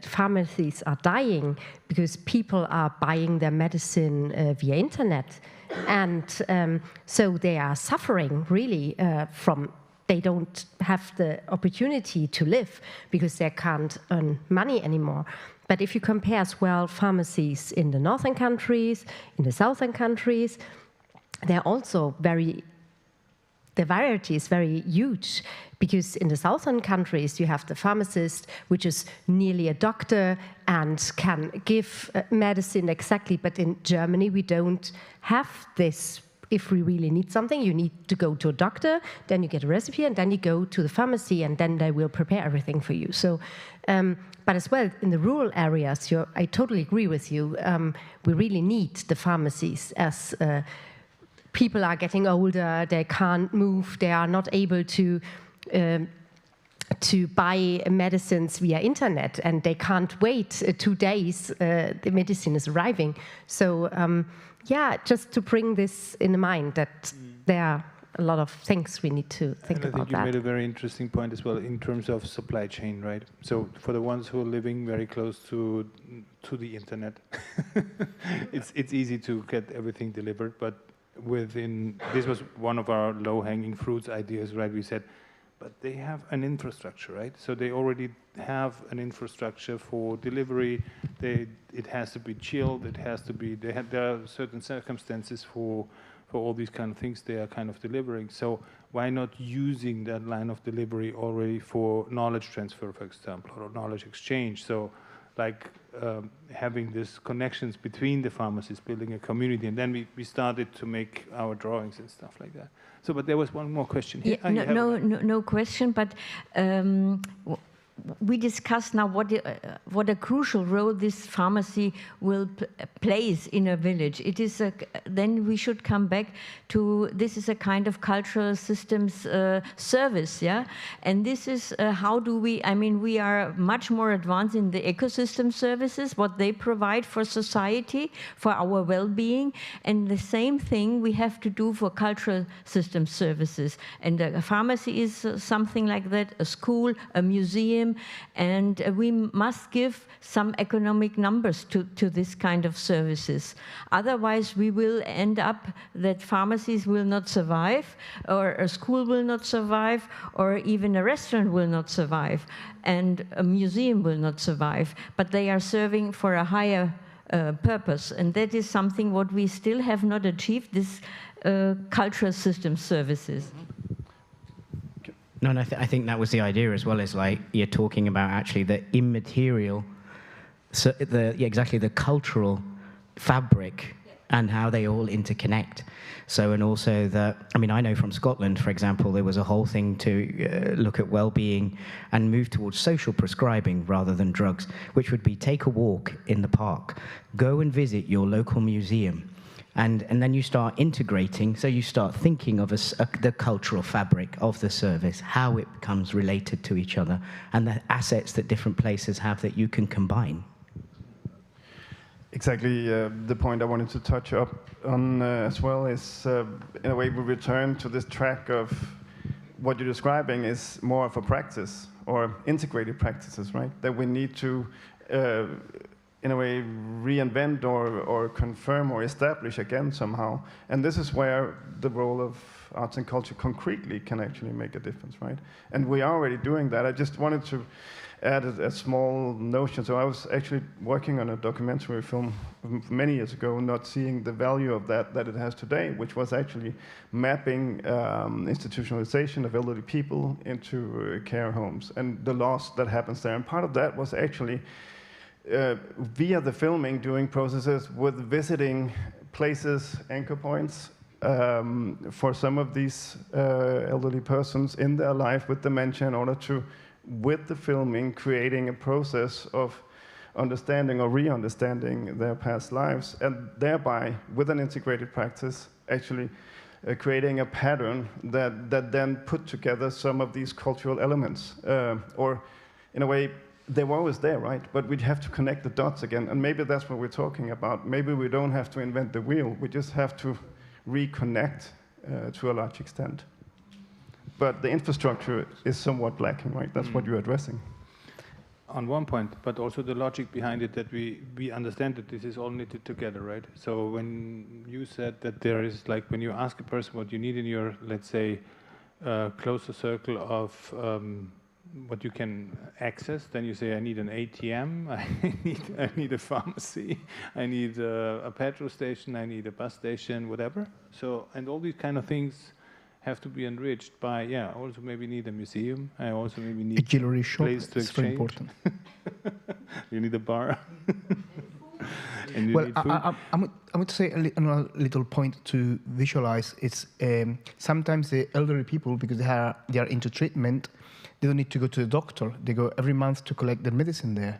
Pharmacies are dying because people are buying their medicine via internet. And so they are suffering really from, they don't have the opportunity to live because they can't earn money anymore. But if you compare as well pharmacies in the northern countries, in the southern countries, they're also the variety is very huge, because in the southern countries you have the pharmacist, which is nearly a doctor and can give medicine exactly, but in Germany we don't have this. If we really need something, you need to go to a doctor, then you get a recipe, and then you go to the pharmacy, and then they will prepare everything for you. So, but as well, in the rural areas, I totally agree with you, we really need the pharmacies as people are getting older, they can't move, they are not able to buy medicines via internet, and they can't wait 2 days, the medicine is arriving. So yeah, just to bring this in mind, that there are a lot of things we need to think about. I think you made a very interesting point as well in terms of supply chain, right? So for the ones who are living very close to the internet, it's easy to get everything delivered, but this was one of our low-hanging fruits ideas, right? We said, but they have an infrastructure, right? So they already have an infrastructure for delivery. It has to be chilled. It has to be. There are certain circumstances for all these kind of things they are kind of delivering. So why not using that line of delivery already for knowledge transfer, for example, or knowledge exchange? So like having these connections between the pharmacies, building a community, and then we started to make our drawings and stuff like that. So, but there was one more question here. Yeah, no question, but we discussed now what a crucial role this pharmacy will plays in a village. It is then we should come back to this is a kind of cultural systems service, yeah. And this is how do we? I mean, we are much more advanced in the ecosystem services, what they provide for society, for our well-being, and the same thing we have to do for cultural system services. And a pharmacy is something like that, a school, a museum. And we must give some economic numbers to this kind of services. Otherwise, we will end up that pharmacies will not survive, or a school will not survive, or even a restaurant will not survive, and a museum will not survive. But they are serving for a higher purpose, and that is something what we still have not achieved, this cultural system services. No, and I think that was the idea as well, is like you're talking about actually the immaterial, so exactly the cultural fabric and how they all interconnect. So, and also I mean, I know from Scotland, for example, there was a whole thing to look at well-being and move towards social prescribing rather than drugs, which would be take a walk in the park, go and visit your local museum, and then you start integrating, so you start thinking of the cultural fabric of the service, how it becomes related to each other, and the assets that different places have that you can combine. Exactly, the point I wanted to touch up on as well is, in a way, we return to this track of what you're describing is more of a practice, or integrated practices, right? That we need to in a way, reinvent or confirm or establish again somehow. And this is where the role of arts and culture concretely can actually make a difference, right? And we are already doing that. I just wanted to add a small notion. So I was actually working on a documentary film many years ago, not seeing the value of that it has today, which was actually mapping institutionalization of elderly people into care homes and the loss that happens there. And part of that was actually via the filming, doing processes with visiting places, anchor points, for some of these elderly persons in their life with dementia, in order to, with the filming, creating a process of understanding or re-understanding their past lives, and thereby, with an integrated practice, actually creating a pattern that then put together some of these cultural elements, or in a way, they were always there, right? But we'd have to connect the dots again, and maybe that's what we're talking about. Maybe we don't have to invent the wheel, we just have to reconnect to a large extent. But the infrastructure is somewhat lacking, right? That's what you're addressing. On one point, but also the logic behind it, that we understand that this is all knitted together, right? So when you said that there is, like, when you ask a person what you need in your, let's say, closer circle of what you can access, then you say, I need an ATM, I need a pharmacy, I need a petrol station, I need a bus station, whatever. So, and all these kind of things have to be enriched by, yeah, I also maybe need a museum, I also maybe need a jewelry shop. Place to it's exchange. very important. You need a bar. And you well, need food. I'm going to say a little point to visualize. It's sometimes the elderly people, because they are into treatment, they don't need to go to the doctor. They go every month to collect their medicine there.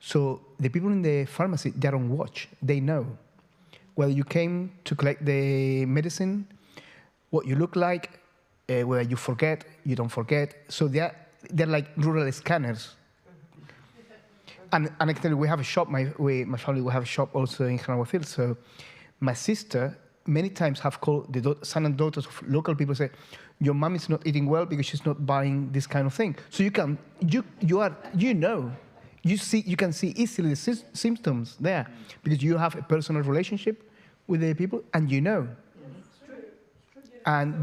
So the people in the pharmacy, they're on watch. They know. Well, you came to collect the medicine, what you look like, where you forget, you don't forget. So they're like rural scanners. And I can tell you, we have a shop, my family, we have a shop also in Hanaguatil. So my sister many times have called the son and daughters of local people, say, your mom is not eating well because she's not buying this kind of thing. So you can see easily the symptoms there because you have a personal relationship with the people and you know. And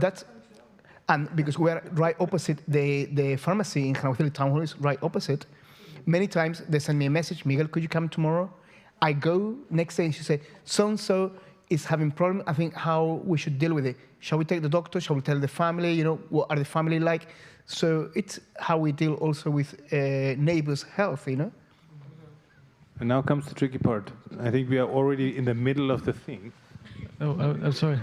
because we are right opposite the pharmacy in Hanaguatil town hall is right opposite. Many times they send me a message, Miguel, could you come tomorrow? I go next day and she said, so-and-so is having problem. I think how we should deal with it. Shall we take the doctor? Shall we tell the family? You know, what are the family like? So it's how we deal also with neighbors' health, you know? And now comes the tricky part. I think we are already in the middle of the thing. Oh, I'm sorry.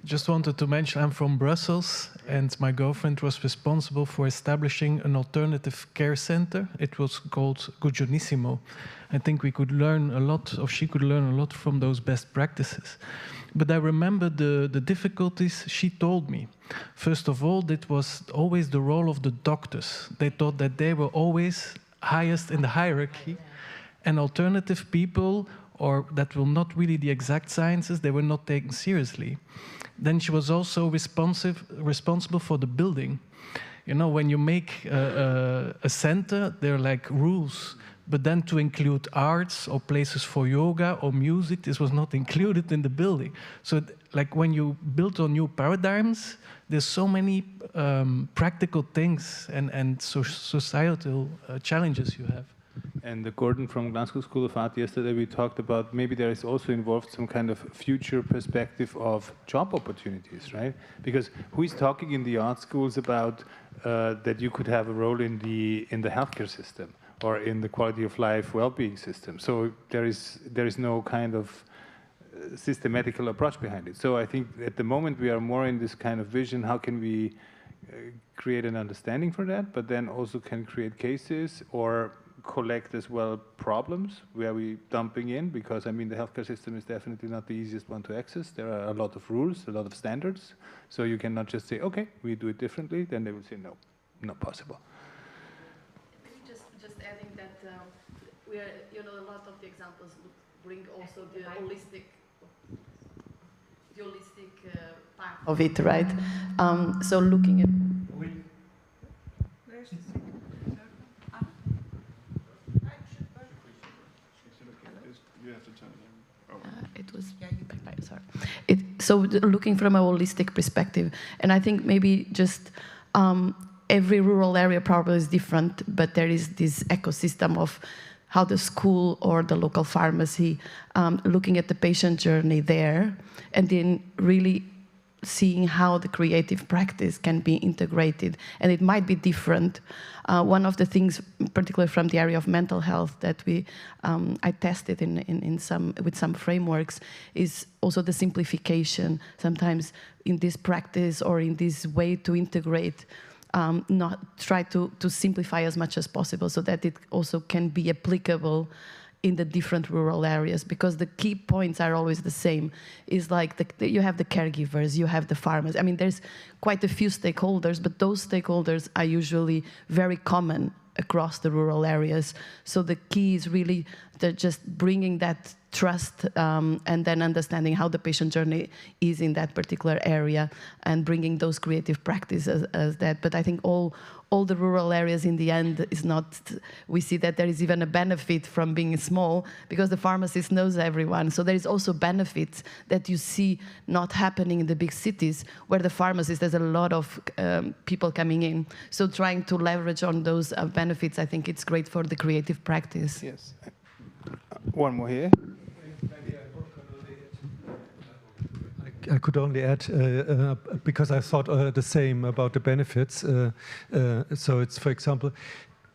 Just wanted to mention I'm from Brussels, and my girlfriend was responsible for establishing an alternative care center. It was called Gugionissimo. I think we could learn a lot, or she could learn a lot from those best practices. But I remember the difficulties she told me. First of all, it was always the role of the doctors. They thought that they were always highest in the hierarchy, and alternative people, or that were not really the exact sciences, they were not taken seriously. Then she was also responsible for the building. You know, when you make a center, there are like rules. But then to include arts or places for yoga or music, this was not included in the building. So like when you build on new paradigms, there's so many practical things and societal challenges you have. And Gordon from Glasgow School of Art, yesterday we talked about maybe there is also involved some kind of future perspective of job opportunities, right? Because who is talking in the art schools about that you could have a role in the healthcare system or in the quality of life well-being system? So there is no kind of systematical approach behind it. So I think at the moment we are more in this kind of vision, how can we create an understanding for that, but then also can create cases or collect as well problems where we dumping in, because I mean the healthcare system is definitely not the easiest one to access. There are a lot of rules, a lot of standards, so you cannot just say, okay, we do it differently, then they will say no, not possible. Just adding that we are, you know, a lot of the examples bring also the holistic part of it, right? So looking at so looking from a holistic perspective, and I think maybe just every rural area probably is different, but there is this ecosystem of how the school or the local pharmacy looking at the patient journey there, and then really seeing how the creative practice can be integrated, and it might be different. One of the things, particularly from the area of mental health, that I tested with some frameworks, is also the simplification. Sometimes in this practice or in this way to integrate not try to simplify as much as possible so that it also can be applicable in the different rural areas, because the key points are always the same. Is like you have the caregivers, you have the farmers. I mean, there's quite a few stakeholders, but those stakeholders are usually very common across the rural areas. So the key is really just bringing that trust and then understanding how the patient journey is in that particular area and bringing those creative practices as that. But I think all the rural areas in the end is not, we see that there is even a benefit from being small because the pharmacist knows everyone. So there is also benefits that you see not happening in the big cities where the pharmacist, there's a lot of people coming in. So trying to leverage on those benefits, I think it's great for the creative practice. Yes. One more here. I could only add, because I thought the same about the benefits. So it's, for example,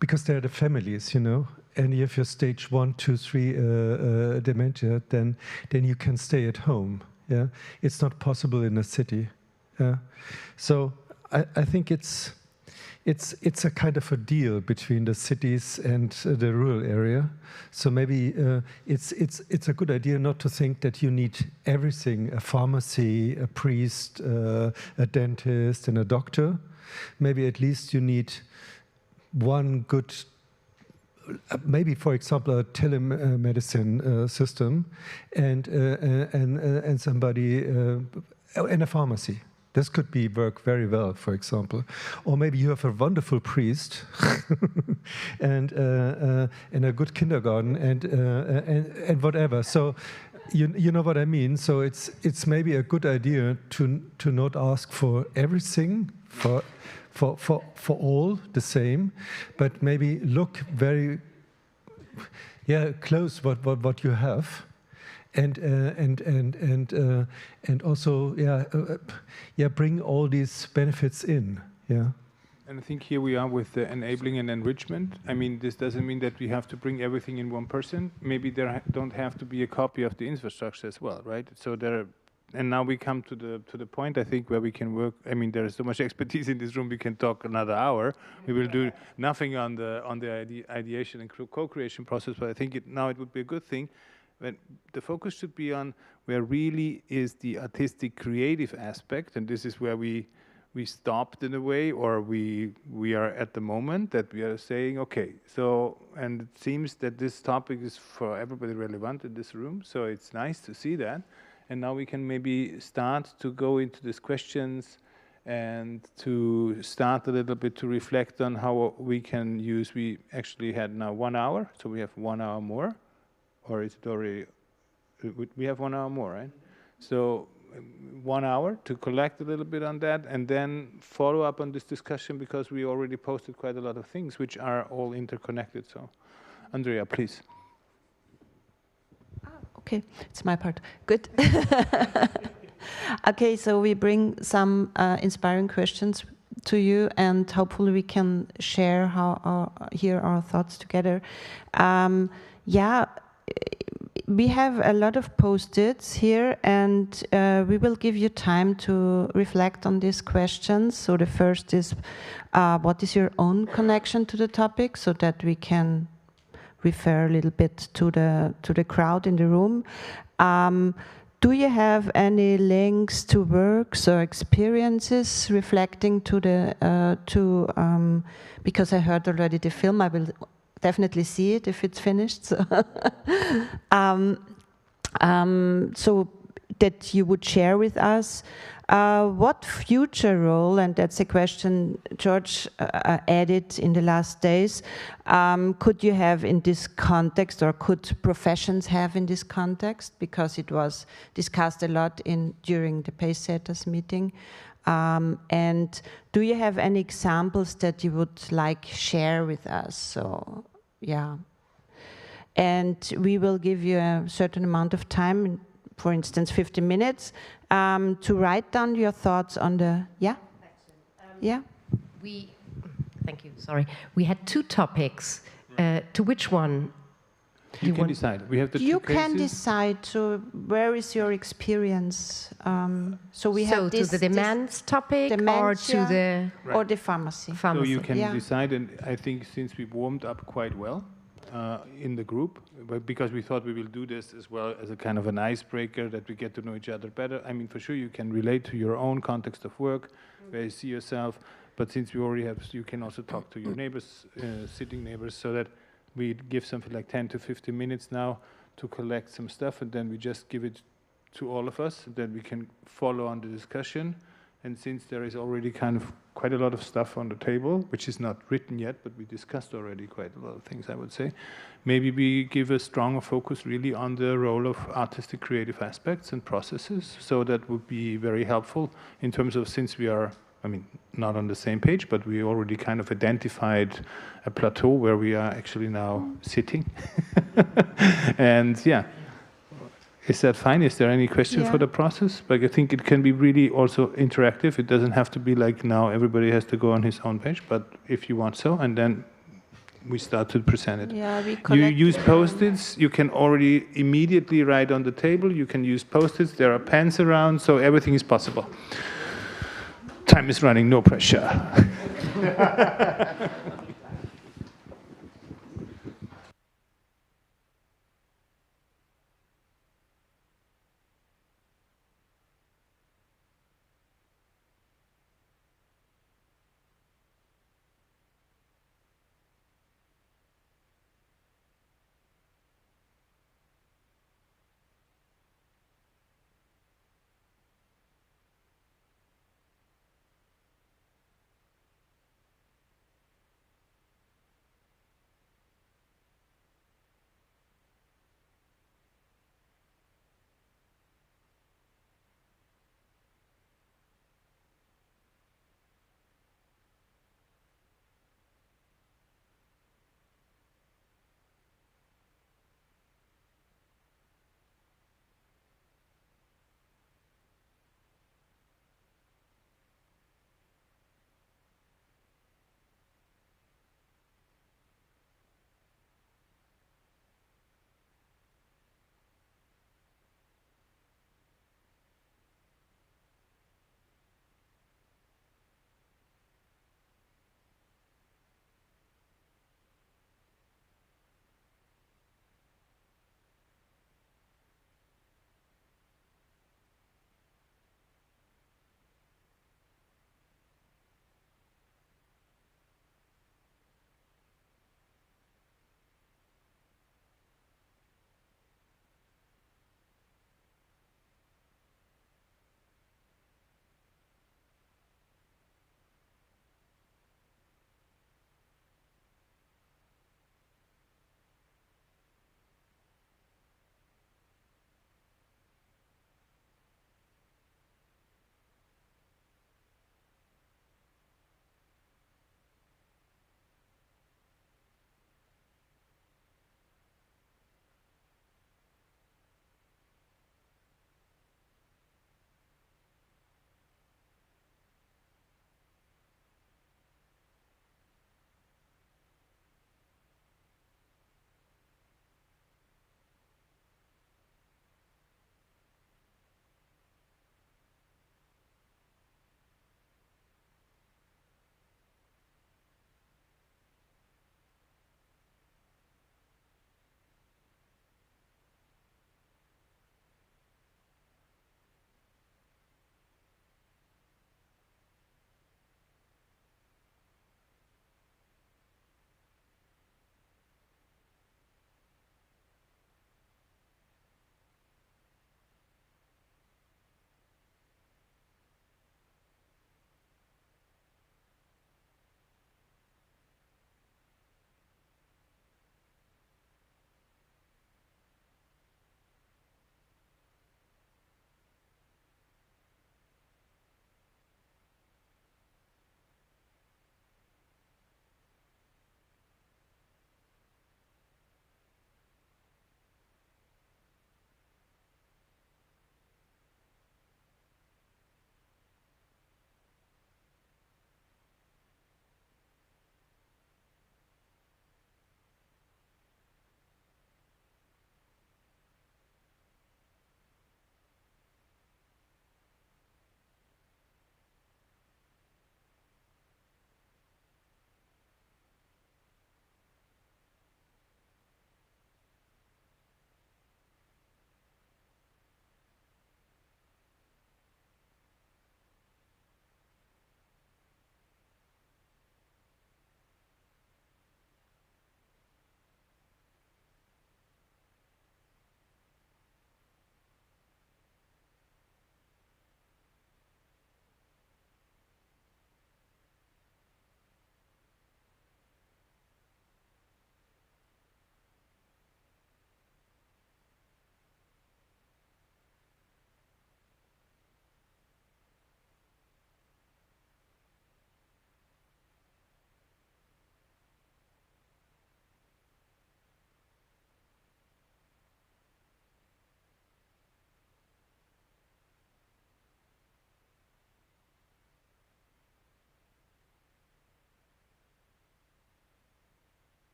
because they're the families, you know, and if you're stage 1, 2, 3 dementia, then you can stay at home. Yeah, it's not possible in a city. Yeah, so I think it's a kind of a deal between the cities and the rural area. So maybe it's a good idea not to think that you need everything, a pharmacy, a priest, a dentist, and a doctor. Maybe at least you need one good, maybe for example a telemedicine system, and somebody in a pharmacy. This could work very well, for example. Or maybe you have a wonderful priest and a good kindergarten and whatever. So you know what I mean. So it's maybe a good idea to not ask for everything for all the same, but maybe look very close what you have. And also bring all these benefits in. Yeah. And I think here we are with the enabling and enrichment. I mean, this doesn't mean that we have to bring everything in one person. Maybe there don't have to be a copy of the infrastructure as well, right? So and now we come to the point, I think, where we can work. I mean, there is so much expertise in this room. We can talk another hour. We will do nothing on the ideation and co-creation process, but I think now it would be a good thing. When the focus should be on where really is the artistic creative aspect, and this is where we stopped in a way, or we are at the moment that we are saying, okay, so, and it seems that this topic is for everybody relevant in this room, so it's nice to see that. And now we can maybe start to go into these questions and to start a little bit to reflect on how we can use, we actually had now 1 hour, so we have 1 hour more. Or is it already, we have 1 hour more, right? So 1 hour to collect a little bit on that and then follow up on this discussion, because we already posted quite a lot of things which are all interconnected. So Andrea, please. Okay, it's my part. Good. Okay, so we bring some inspiring questions to you, and hopefully we can share hear our thoughts together. We have a lot of post-its here, and we will give you time to reflect on these questions. So the first is, what is your own connection to the topic, so that we can refer a little bit to the crowd in the room. Do you have any links to works or experiences reflecting to because I heard already the film, I will definitely see it if it's finished. So, so that you would share with us what future role, and that's a question George added in the last days, could you have in this context, or could professions have in this context? Because it was discussed a lot during the Pacesetters meeting. And do you have any examples that you would like share with us? So, yeah. And we will give you a certain amount of time, for instance, 50 minutes, to write down your thoughts on the, Thank you, sorry. We had 2 topics. To which one? You can decide. We have the You two can cases. decide. So, where is your experience? So we have to the demands topic or to the or the pharmacy. So you can decide, and I think since we warmed up quite well in the group, but because we thought we will do this as well as a kind of an icebreaker that we get to know each other better. I mean, for sure you can relate to your own context of work, where you see yourself. But since we already have, you can also talk to your neighbors, sitting neighbors, so that we give something like 10 to 15 minutes now to collect some stuff, and then we just give it to all of us, and then we can follow on the discussion. And since there is already kind of quite a lot of stuff on the table, which is not written yet, but we discussed already quite a lot of things, I would say, maybe we give a stronger focus really on the role of artistic creative aspects and processes. So that would be very helpful in terms of, since we are, I mean, not on the same page, but we already kind of identified a plateau where we are actually now sitting. And yeah, is that fine? Is there any question for the process? Like, I think it can be really also interactive. It doesn't have to be like now everybody has to go on his own page, but if you want so, and then we start to present it. Yeah, you use post-its. You can already immediately write on the table. You can use post-its. There are pens around, so everything is possible. Time is running, no pressure.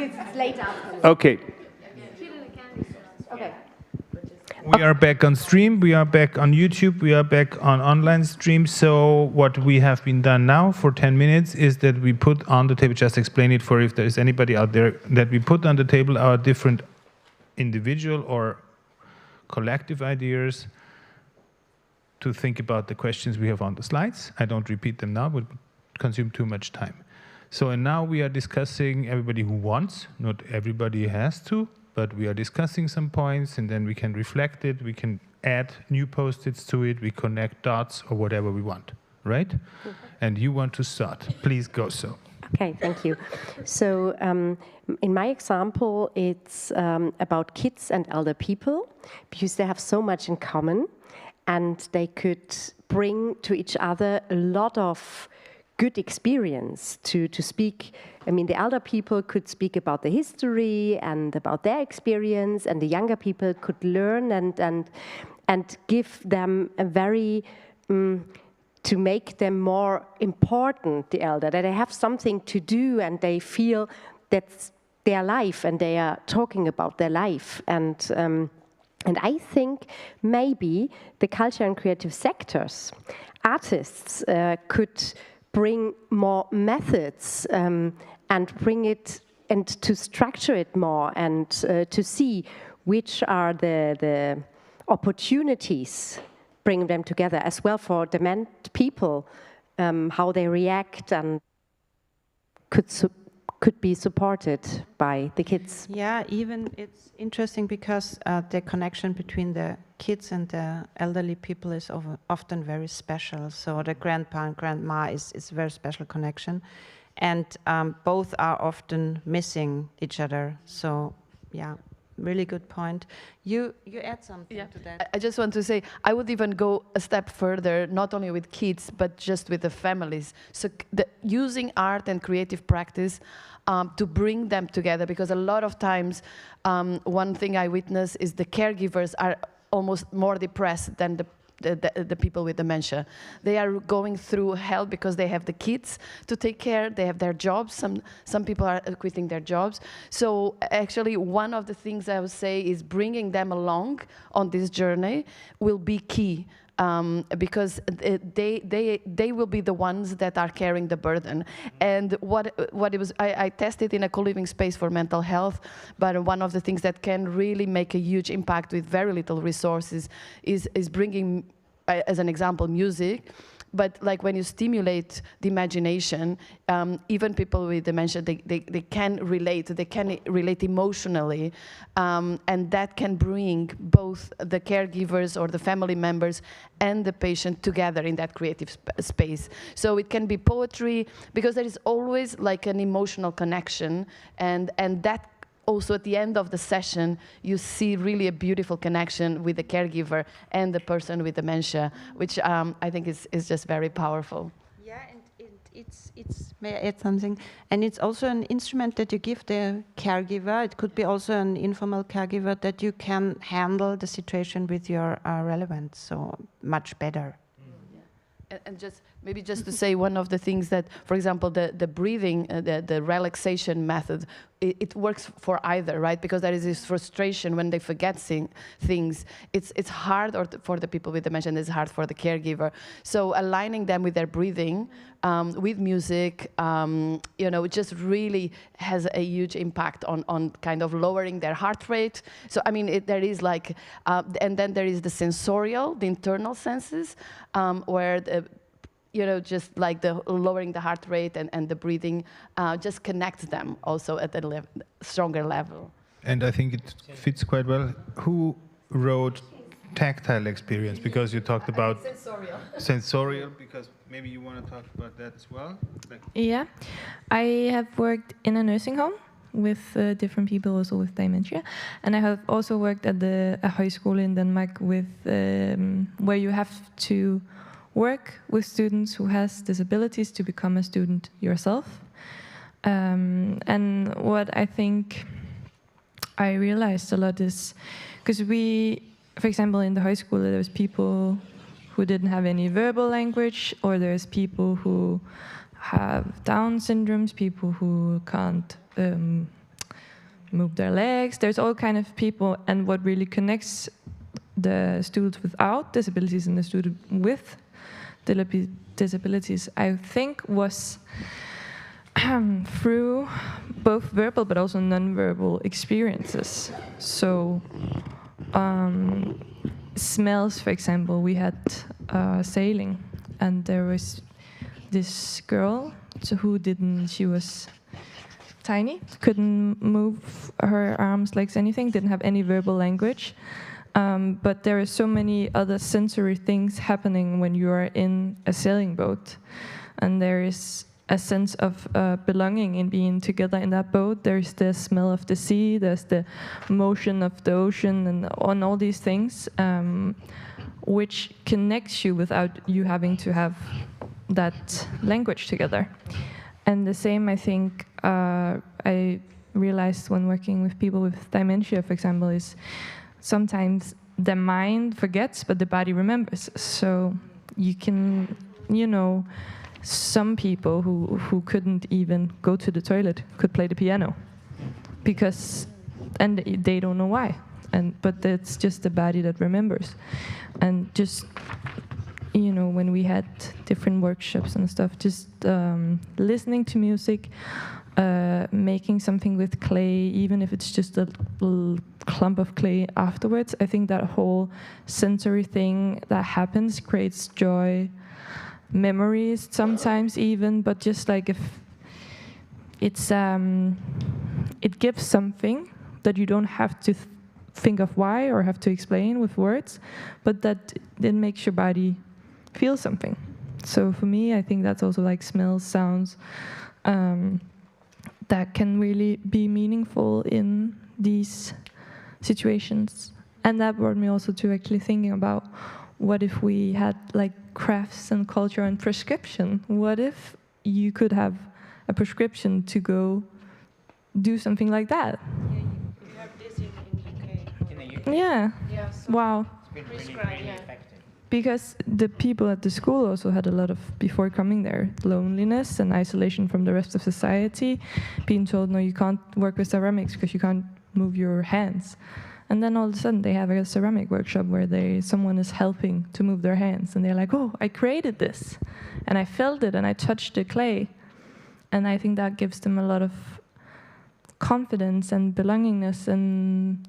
it's late afternoon. Okay. Okay. We are back on stream, we are back on YouTube, we are back on online stream. So what we have been done now for 10 minutes is that we put on the table, just explain it for if there is anybody out there, that we put on the table our different individual or collective ideas to think about the questions we have on the slides. I don't repeat them now, would consume too much time. So and now we are discussing, everybody who wants, not everybody has to, but we are discussing some points and then we can reflect it, we can add new post-its to it, we connect dots or whatever we want, right? And you want to start, please go so. Okay, thank you. So in my example, it's about kids and elder people because they have so much in common and they could bring to each other a lot of good experience to speak. I mean, the elder people could speak about the history and about their experience, and the younger people could learn and give them a very to make them more important, the elder, that they have something to do and they feel that's their life and they are talking about their life. And I think maybe the culture and creative sectors, artists could bring more methods and bring it and to structure it more and to see which are the opportunities, bring them together as well for dement people, how they react and could be supported by the kids. Yeah, even it's interesting because the connection between the kids and the elderly people is often very special. So the grandpa and grandma is a very special connection. And both are often missing each other. So, yeah, really good point. You add something to that. I just want to say, I would even go a step further, not only with kids, but just with the families. So using art and creative practice to bring them together, because a lot of times, one thing I witness is the caregivers are almost more depressed than the people with dementia. They are going through hell because they have the kids to take care, they have their jobs, some people are quitting their jobs. So actually one of the things I would say is bringing them along on this journey will be key. Because they will be the ones that are carrying the burden. And what it was, I tested in a co-living space for mental health, but one of the things that can really make a huge impact with very little resources is bringing, as an example, music. But like when you stimulate the imagination, even people with dementia, they can relate emotionally, and that can bring both the caregivers or the family members and the patient together in that creative space. So it can be poetry, because there is always like an emotional connection, and that also at the end of the session, you see really a beautiful connection with the caregiver and the person with dementia, which I think is just very powerful. Yeah, and may I add something? And it's also an instrument that you give the caregiver. It could be also an informal caregiver that you can handle the situation with your relevance so much better. And just maybe just to say one of the things that, for example, the breathing, the relaxation method, it works for either, right? Because there is this frustration when they forget things. It's hard for the people with dementia, and it's hard for the caregiver. So aligning them with their breathing, with music, it just really has a huge impact on kind of lowering their heart rate. So I mean, there is like, and then there is the sensorial, the internal senses, where just like the lowering the heart rate and the breathing just connects them also at a stronger level. And I think it fits quite well. Who wrote tactile experience? Because you talked about sensorial, because maybe you want to talk about that as well? Yeah, I have worked in a nursing home with different people also with dementia, and I have also worked at a high school in Denmark with where you have to work with students who has disabilities to become a student yourself. And what I think I realized a lot is, because for example, in the high school, there's people who didn't have any verbal language, or there's people who have Down syndromes, people who can't move their legs. There's all kind of people, and what really connects the students without disabilities and the student with disabilities, I think, was through both verbal but also non-verbal experiences. So smells, for example, we had sailing, and there was this girl she was tiny, couldn't move her arms, legs, anything, didn't have any verbal language. But there are so many other sensory things happening when you are in a sailing boat. And there is a sense of belonging in being together in that boat. There's the smell of the sea, there's the motion of the ocean, and on all these things, which connects you without you having to have that language together. And the same, I think, I realized when working with people with dementia, for example, is sometimes the mind forgets, but the body remembers. So you can, some people who couldn't even go to the toilet could play the piano, and they don't know why. But it's just the body that remembers. And just, when we had different workshops and stuff, just listening to music, making something with clay, even if it's just a little clump of clay afterwards, I think that whole sensory thing that happens creates joy, memories sometimes even, but just like if it's it gives something that you don't have to think of why or have to explain with words, but that then makes your body feel something. So for me, I think that's also like smells, sounds, that can really be meaningful in these situations. And that brought me also to actually thinking about, what if we had like crafts and culture and prescription? What if you could have a prescription to go do something like that? Yeah, you have this in UK. In the UK? Yeah. Yeah. Wow. It's been really effective. Because the people at the school also had a lot of, before coming there, loneliness and isolation from the rest of society, being told, no, you can't work with ceramics because you can't move your hands. And then all of a sudden they have a ceramic workshop where someone is helping to move their hands, and they're like, oh, I created this, and I felt it, and I touched the clay. And I think that gives them a lot of confidence and belongingness, and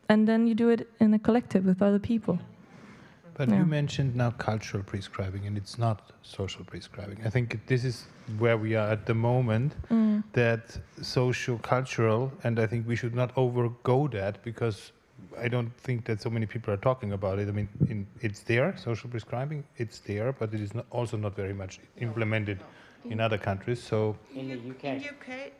then you do it in a collective with other people. But you mentioned now cultural prescribing, and it's not social prescribing. I think this is where we are at the moment, that social, cultural, and I think we should not overgo that, because I don't think that so many people are talking about it. I mean, it's there, social prescribing, it's there, but it is also not very much implemented in other countries. So in the UK,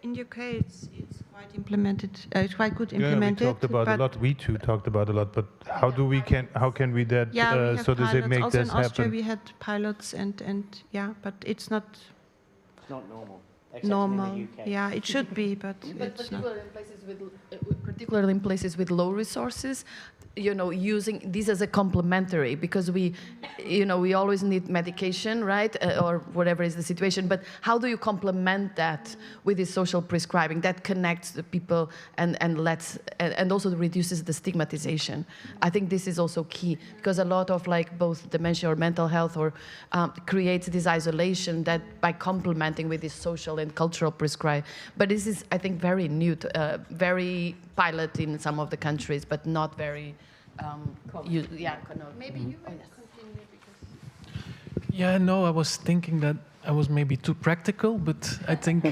in UK, it's quite implemented. It's quite good implemented. Yeah, we talked about a lot. We too talked about a lot. But how can we that we so to say make also this in Austria happen? We had pilots and yeah, but it's not. It's not normal. Normal. In the UK. Yeah, it should be, but it's not. Particularly in places with low resources, using this as a complementary, because we always need medication, right, or whatever is the situation. But how do you complement that with this social prescribing that connects the people and also reduces the stigmatization? I think this is also key, because a lot of like both dementia or mental health or creates this isolation that by complementing with this social and cultural prescribe. But this is, I think, very new, very pilot in some of the countries, but not very. Maybe you want to continue because. Yeah, no, I was thinking that I was maybe too practical, but I think,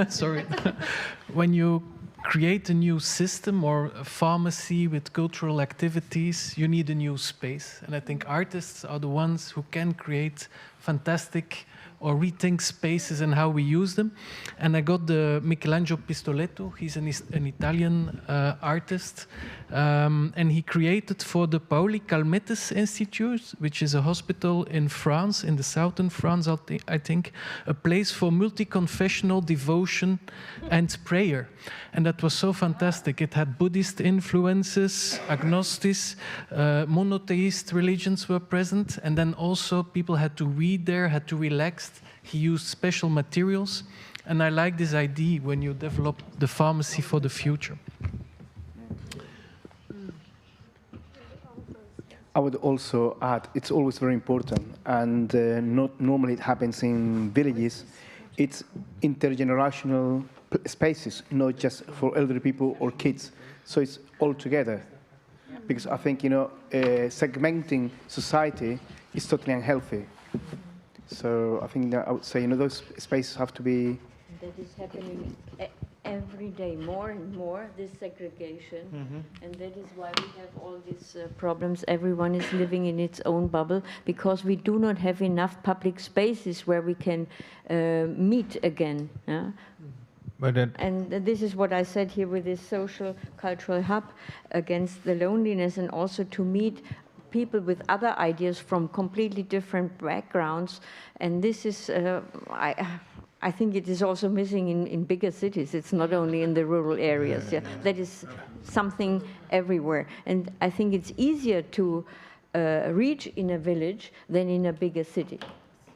sorry, when you create a new system or a pharmacy with cultural activities, you need a new space. And I think artists are the ones who can create fantastic or rethink spaces and how we use them. And I got the Michelangelo Pistoletto. He's an Italian artist. And he created for the Paoli Calmettes Institute, which is a hospital in France, in the southern France, I think, a place for multi-confessional devotion and prayer. And that was so fantastic. It had Buddhist influences, agnostics, monotheist religions were present. And then also people had to read there, had to relax. He used special materials. And I like this idea when you develop the pharmacy for the future. I would also add, it's always very important, and not normally it happens in villages. It's intergenerational spaces, not just for elderly people or kids. So it's all together. Because I think, segmenting society is totally unhealthy. So I think that I would say, those spaces have to be... That is happening every day, more and more, this segregation. And that is why we have all these problems. Everyone is living in its own bubble because we do not have enough public spaces where we can meet again. Yeah? And this is what I said here with this social cultural hub against the loneliness, and also to meet people with other ideas from completely different backgrounds. And this is, I think it is also missing in bigger cities. It's not only in the rural areas. Yeah. That is something everywhere. And I think it's easier to reach in a village than in a bigger city.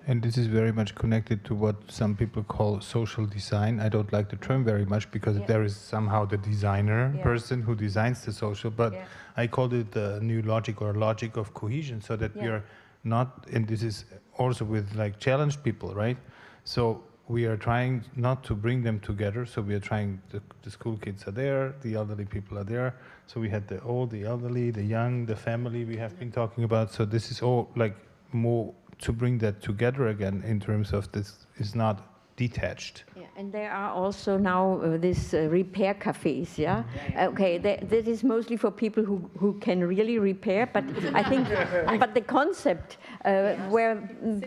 And this is very much connected to what some people call social design. I don't like the term very much because there is somehow the designer person who designs the social, but I called it the new logic or logic of cohesion, so that we are not, and this is also with like challenged people, right? So we are trying not to bring them together. So we are trying, the school kids are there, the elderly people are there. So we had the old, the elderly, the young, the family we have been talking about. So this is all like more to bring that together again in terms of this is not detached. Yeah, and there are also now these repair cafes, yeah? Okay, that is mostly for people who can really repair, but I think, but the concept where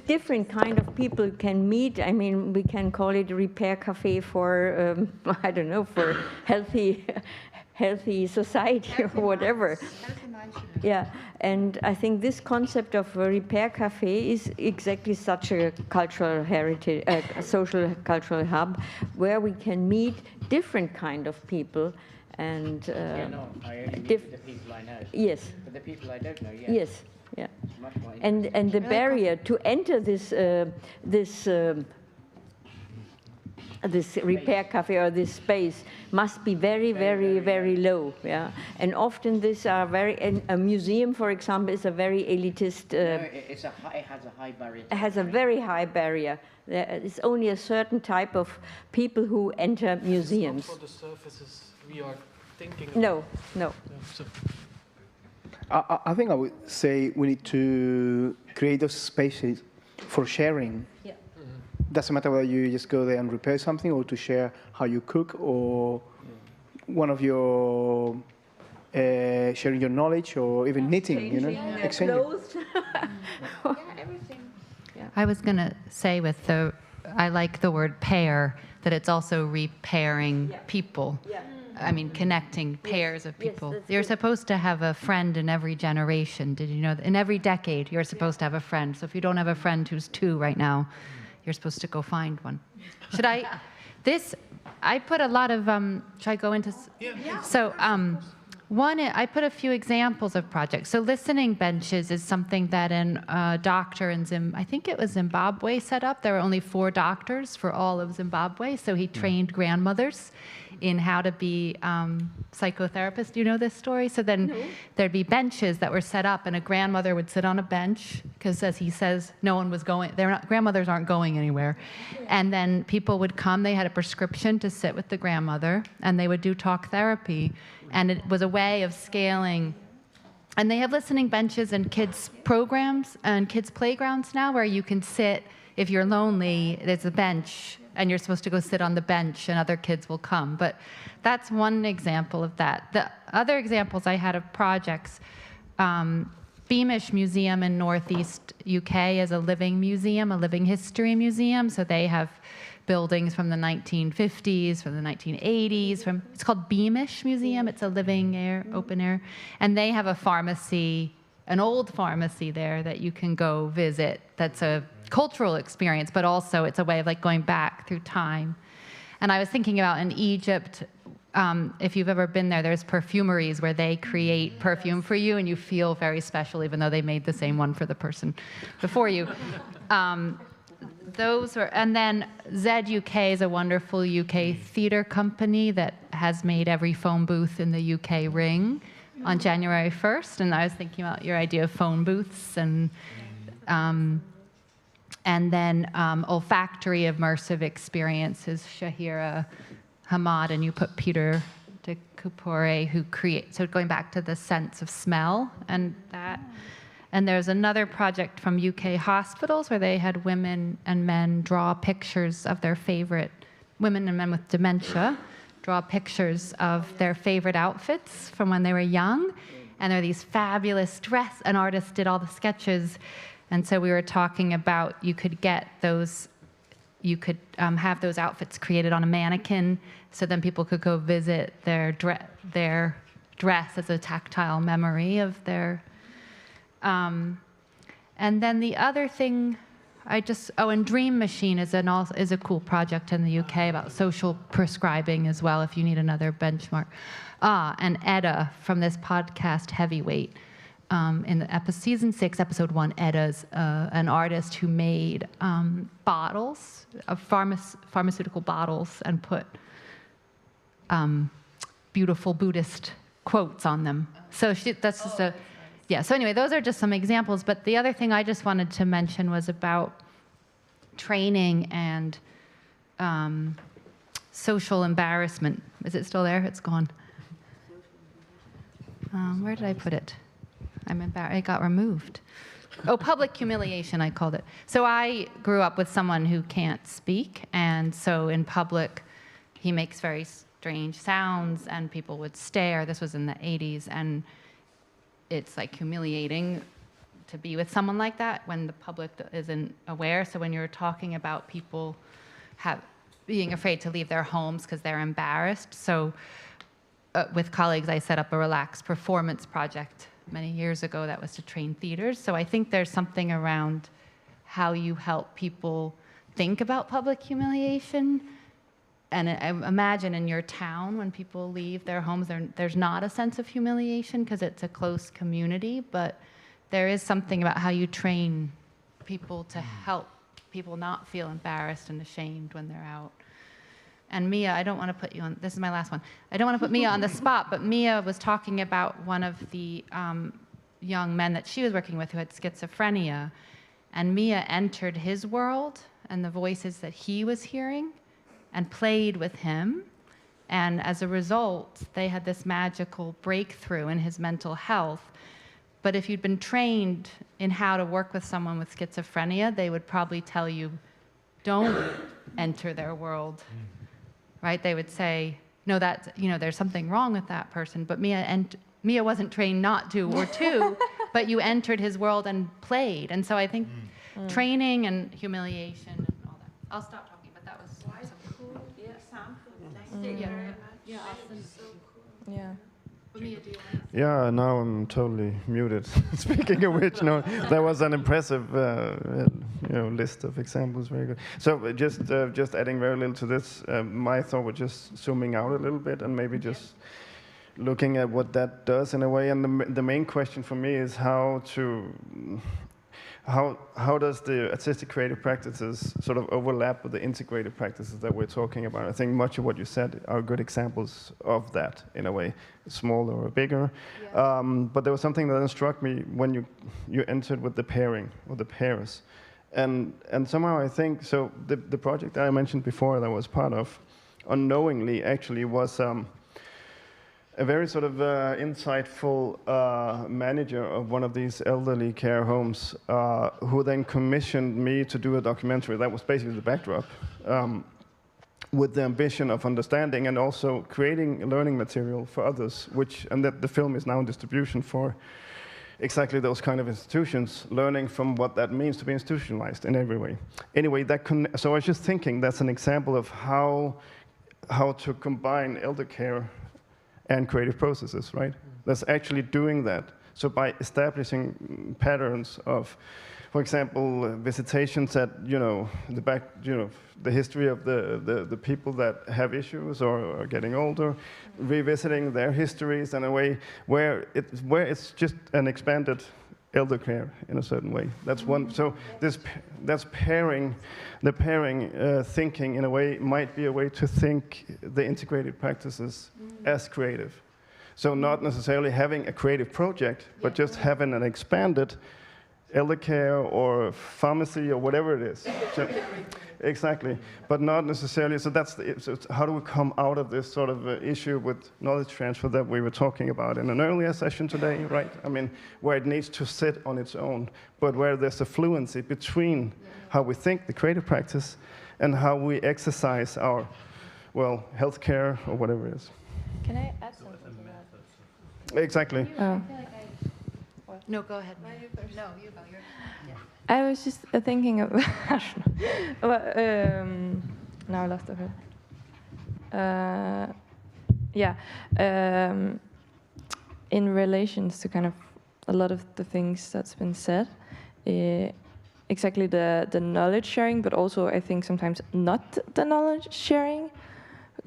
different kind of people can meet, I mean, we can call it a repair cafe for, I don't know, for healthy society or whatever. Yeah, and I think this concept of a repair cafe is exactly such a cultural heritage, a social cultural hub, where we can meet different kind of people and I only meet with the people I know. Yes. But the people I don't know, yes. Yes, yeah. And the barrier to enter this repair cafe or this space must be very, very, very low. Yeah, and often these are a museum, for example, is a very elitist. It has a high barrier. It has a very high barrier. It's only a certain type of people who enter museums. It's not for the services we are thinking. No. I think I would say we need to create those spaces for sharing. Yeah. Doesn't matter whether you just go there and repair something, or to share how you cook, or one of your sharing your knowledge, or even knitting, exchanging. Clothes. Everything. Yeah. I was going to say I like the word pair, that it's also repairing people. Yeah. I mean, connecting pairs of people. Yes, You're supposed to have a friend in every generation. Did you know that? In every decade, you're supposed to have a friend. So if you don't have a friend who's 2 right now, you're supposed to go find one. Should I? I put a lot of, should I go into? Yeah. So I put a few examples of projects. So listening benches is something that a doctor in I think it was Zimbabwe set up. There were only 4 doctors for all of Zimbabwe. So he trained grandmothers in how to be psychotherapists. Do you know this story? So then there'd be benches that were set up, and a grandmother would sit on a bench, because as he says, no one was going, grandmothers aren't going anywhere. And then people would come, they had a prescription to sit with the grandmother, and they would do talk therapy. And it was a way of scaling. And they have listening benches in kids' programs and kids' playgrounds now, where you can sit, if you're lonely, there's a bench, and you're supposed to go sit on the bench, and other kids will come. But that's one example of that. The other examples I had of projects, Beamish Museum in Northeast UK is a living museum, a living history museum. So they have buildings from the 1950s, from the 1980s. It's called Beamish Museum. It's a living open air. And they have a pharmacy, an old pharmacy there that you can go visit. That's a cultural experience, but also it's a way of like going back through time. And I was thinking about in Egypt, if you've ever been there, there's perfumeries where they create perfume for you, and you feel very special, even though they made the same one for the person before you. those were, and then ZUK is a wonderful UK theatre company that has made every phone booth in the UK ring on January 1st. And I was thinking about your idea of phone booths and then olfactory immersive experiences, Shahira Hamad, and you put Peter de Coupore, who create, so going back to the sense of smell and that. And there's another project from UK hospitals where they had women and men draw pictures of their favorite, women and men with dementia, draw pictures of their favorite outfits from when they were young. And there are these fabulous dress, an artist did all the sketches. And so we were talking about you could get those, you could have those outfits created on a mannequin, so then people could go visit their dress as a tactile memory of their. And then the other thing, and Dream Machine is a cool project in the UK about social prescribing as well, if you need another benchmark. And Edda from this podcast, Heavyweight, in the season 6, episode 1, Edda's an artist who made bottles of pharmaceutical bottles and put beautiful Buddhist quotes on them. So that's just a. Yeah, so anyway, those are just some examples, but the other thing I just wanted to mention was about training and social embarrassment. Is it still there? It's gone. Where did I put it? I'm embarrassed. It got removed. Oh, public humiliation, I called it. So I grew up with someone who can't speak, and so in public, he makes very strange sounds, and people would stare. This was in the 80s, and it's like humiliating to be with someone like that when the public isn't aware. So when you're talking about people being afraid to leave their homes because they're embarrassed. So with colleagues, I set up a relaxed performance project many years ago that was to train theaters. So I think there's something around how you help people think about public humiliation. And I imagine in your town, when people leave their homes, there's not a sense of humiliation because it's a close community, but there is something about how you train people to help people not feel embarrassed and ashamed when they're out. And Mia, I don't want to put you on, this is my last one. I don't want to put Mia on the spot, but Mia was talking about one of the young men that she was working with who had schizophrenia. And Mia entered his world and the voices that he was hearing and played with him. And as a result, they had this magical breakthrough in his mental health. But if you'd been trained in how to work with someone with schizophrenia, they would probably tell you, don't enter their world, right? They would say, no, that's, there's something wrong with that person. But Mia wasn't trained not to or to, but you entered his world and played. And so I think training and humiliation and all that. I'll stop talking, but that was cool. Yeah. Yeah. Yeah. Yeah, now I'm totally muted. Speaking of which, no, that was an impressive list of examples. Very good. So just adding very little to this, my thought was just zooming out a little bit and maybe just looking at what that does in a way. And the main question for me is how does the artistic creative practices sort of overlap with the integrated practices that we're talking about? I think much of what you said are good examples of that in a way, smaller or bigger. Yeah. But there was something that struck me when you entered with the pairing or the pairs. And somehow I think, so the project that I mentioned before that I was part of, unknowingly actually was a very sort of insightful manager of one of these elderly care homes who then commissioned me to do a documentary. That was basically the backdrop, with the ambition of understanding and also creating learning material for others, and that the film is now in distribution for exactly those kind of institutions, learning from what that means to be institutionalized in every way. Anyway, so I was just thinking that's an example of how to combine elder care and creative processes, right? That's actually doing that. So by establishing patterns of, for example, visitations at, the history of the people that have issues or are getting older, revisiting their histories in a way where it's just an expanded elder care in a certain way. That's one. So that's pairing, the pairing thinking in a way might be a way to think the integrated practices as creative. So not necessarily having a creative project, but just having an expanded elder care or pharmacy or whatever it is. So, exactly, but not necessarily. So so how do we come out of this sort of issue with knowledge transfer that we were talking about in an earlier session today, right? I mean, where it needs to sit on its own, but where there's a fluency between how we think the creative practice and how we exercise our, well, healthcare or whatever it is. Can I add something to that? Exactly. No, go ahead. No, you go. I was just thinking of. Now I lost it. In relations to kind of a lot of the things that's been said, exactly the knowledge sharing, but also I think sometimes not the knowledge sharing.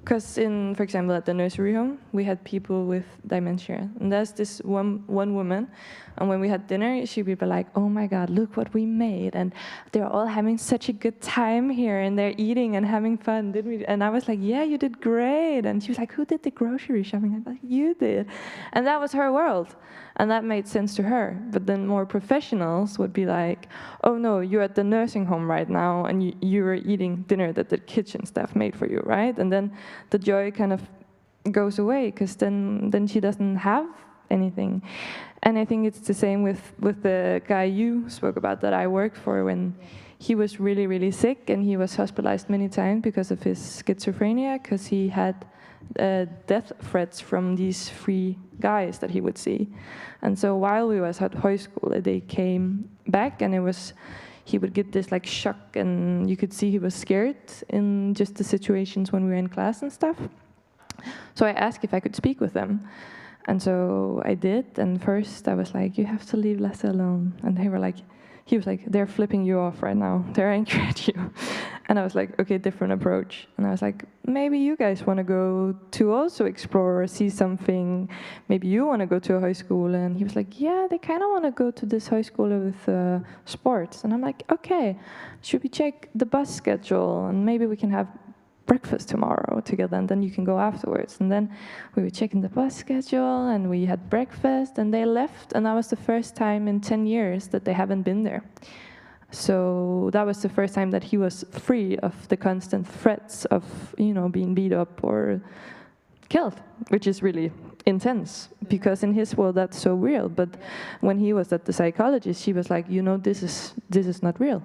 Because for example, at the nursery home, we had people with dementia. And there's this one woman, and when we had dinner, she'd be like, oh my God, look what we made. And they're all having such a good time here, and they're eating and having fun, didn't we? And I was like, yeah, you did great. And she was like, who did the grocery shopping? I was like, you did. And that was her world. And that made sense to her. But then more professionals would be like, oh no, you're at the nursing home right now, and you're eating dinner that the kitchen staff made for you, right? And then the joy kind of goes away, because then she doesn't have anything. And I think it's the same with the guy you spoke about that I worked for, when he was really, really sick, and he was hospitalized many times because of his schizophrenia, because he had death threats from these 3 guys that he would see. And so while we was at high school, they came back, and he would get this like shock, and you could see he was scared in just the situations when we were in class and stuff. So I asked if I could speak with them. And so I did, and first I was like, you have to leave Lasse alone. And he was like, they're flipping you off right now. They're angry at you. And I was like, okay, different approach. And I was like, maybe you guys want to go to also explore or see something. Maybe you want to go to a high school. And he was like, yeah, they kind of want to go to this high school with sports. And I'm like, okay, should we check the bus schedule? And maybe we can have breakfast tomorrow together, and then you can go afterwards. And then we were checking the bus schedule, and we had breakfast, and they left, and that was the first time in 10 years that they haven't been there. So that was the first time that he was free of the constant threats of, being beat up or killed, which is really intense, because in his world that's so real. But when he was at the psychologist, she was like, this is not real.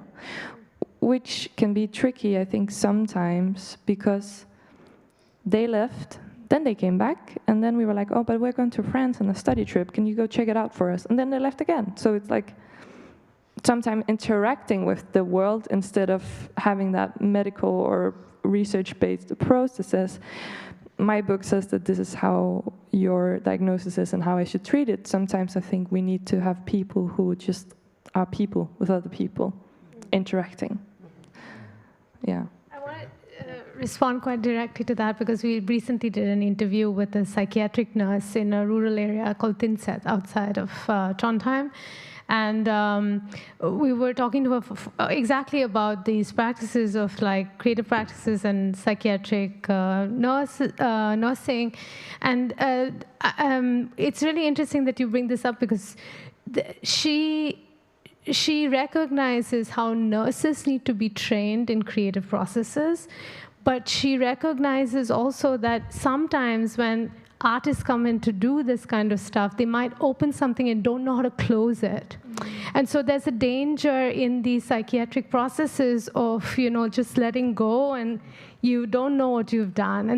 Which can be tricky, I think, sometimes, because they left, then they came back, and then we were like, oh, but we're going to France on a study trip. Can you go check it out for us? And then they left again. So it's like sometimes interacting with the world instead of having that medical or research-based processes. My book says that this is how your diagnosis is and how I should treat it. Sometimes I think we need to have people who just are people with other people interacting. Yeah. I want to respond quite directly to that, because we recently did an interview with a psychiatric nurse in a rural area called Tynset outside of Trondheim. And we were talking to her exactly about these practices of like creative practices and psychiatric nursing. And it's really interesting that you bring this up, because she recognizes how nurses need to be trained in creative processes, but she recognizes also that sometimes when artists come in to do this kind of stuff, they might open something and don't know how to close it. And so there's a danger in these psychiatric processes of, just letting go, and you don't know what you've done.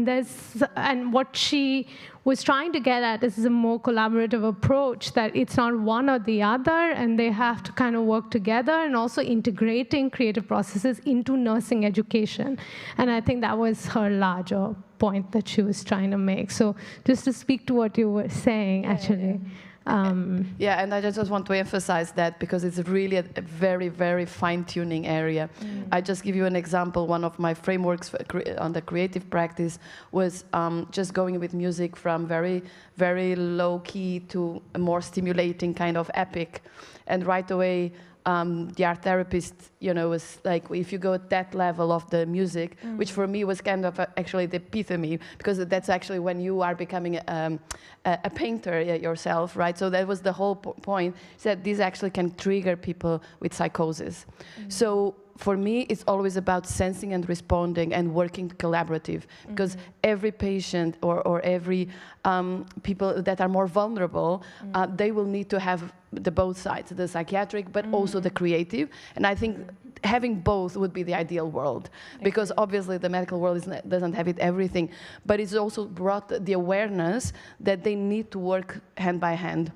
And what she was trying to get at is a more collaborative approach, that it's not one or the other, and they have to kind of work together, and also integrating creative processes into nursing education. And I think that was her larger point that she was trying to make. So just to speak to what you were saying, actually. Yeah, and I just want to emphasize that because it's really a very, very fine-tuning area. I just give you an example. One of my frameworks on the creative practice was just going with music from very, very low-key to a more stimulating kind of epic. And right away, the art therapist, was like, if you go at that level of the music, which for me was kind of actually the epitome, because that's actually when you are becoming a painter yourself, right? So that was the whole point, is that this actually can trigger people with psychosis. So for me, it's always about sensing and responding and working collaborative, because every patient or every people that are more vulnerable, they will need to have the both sides, the psychiatric, but also the creative. And I think having both would be the ideal world, because obviously the medical world doesn't have it everything, but it's also brought the awareness that they need to work hand by hand.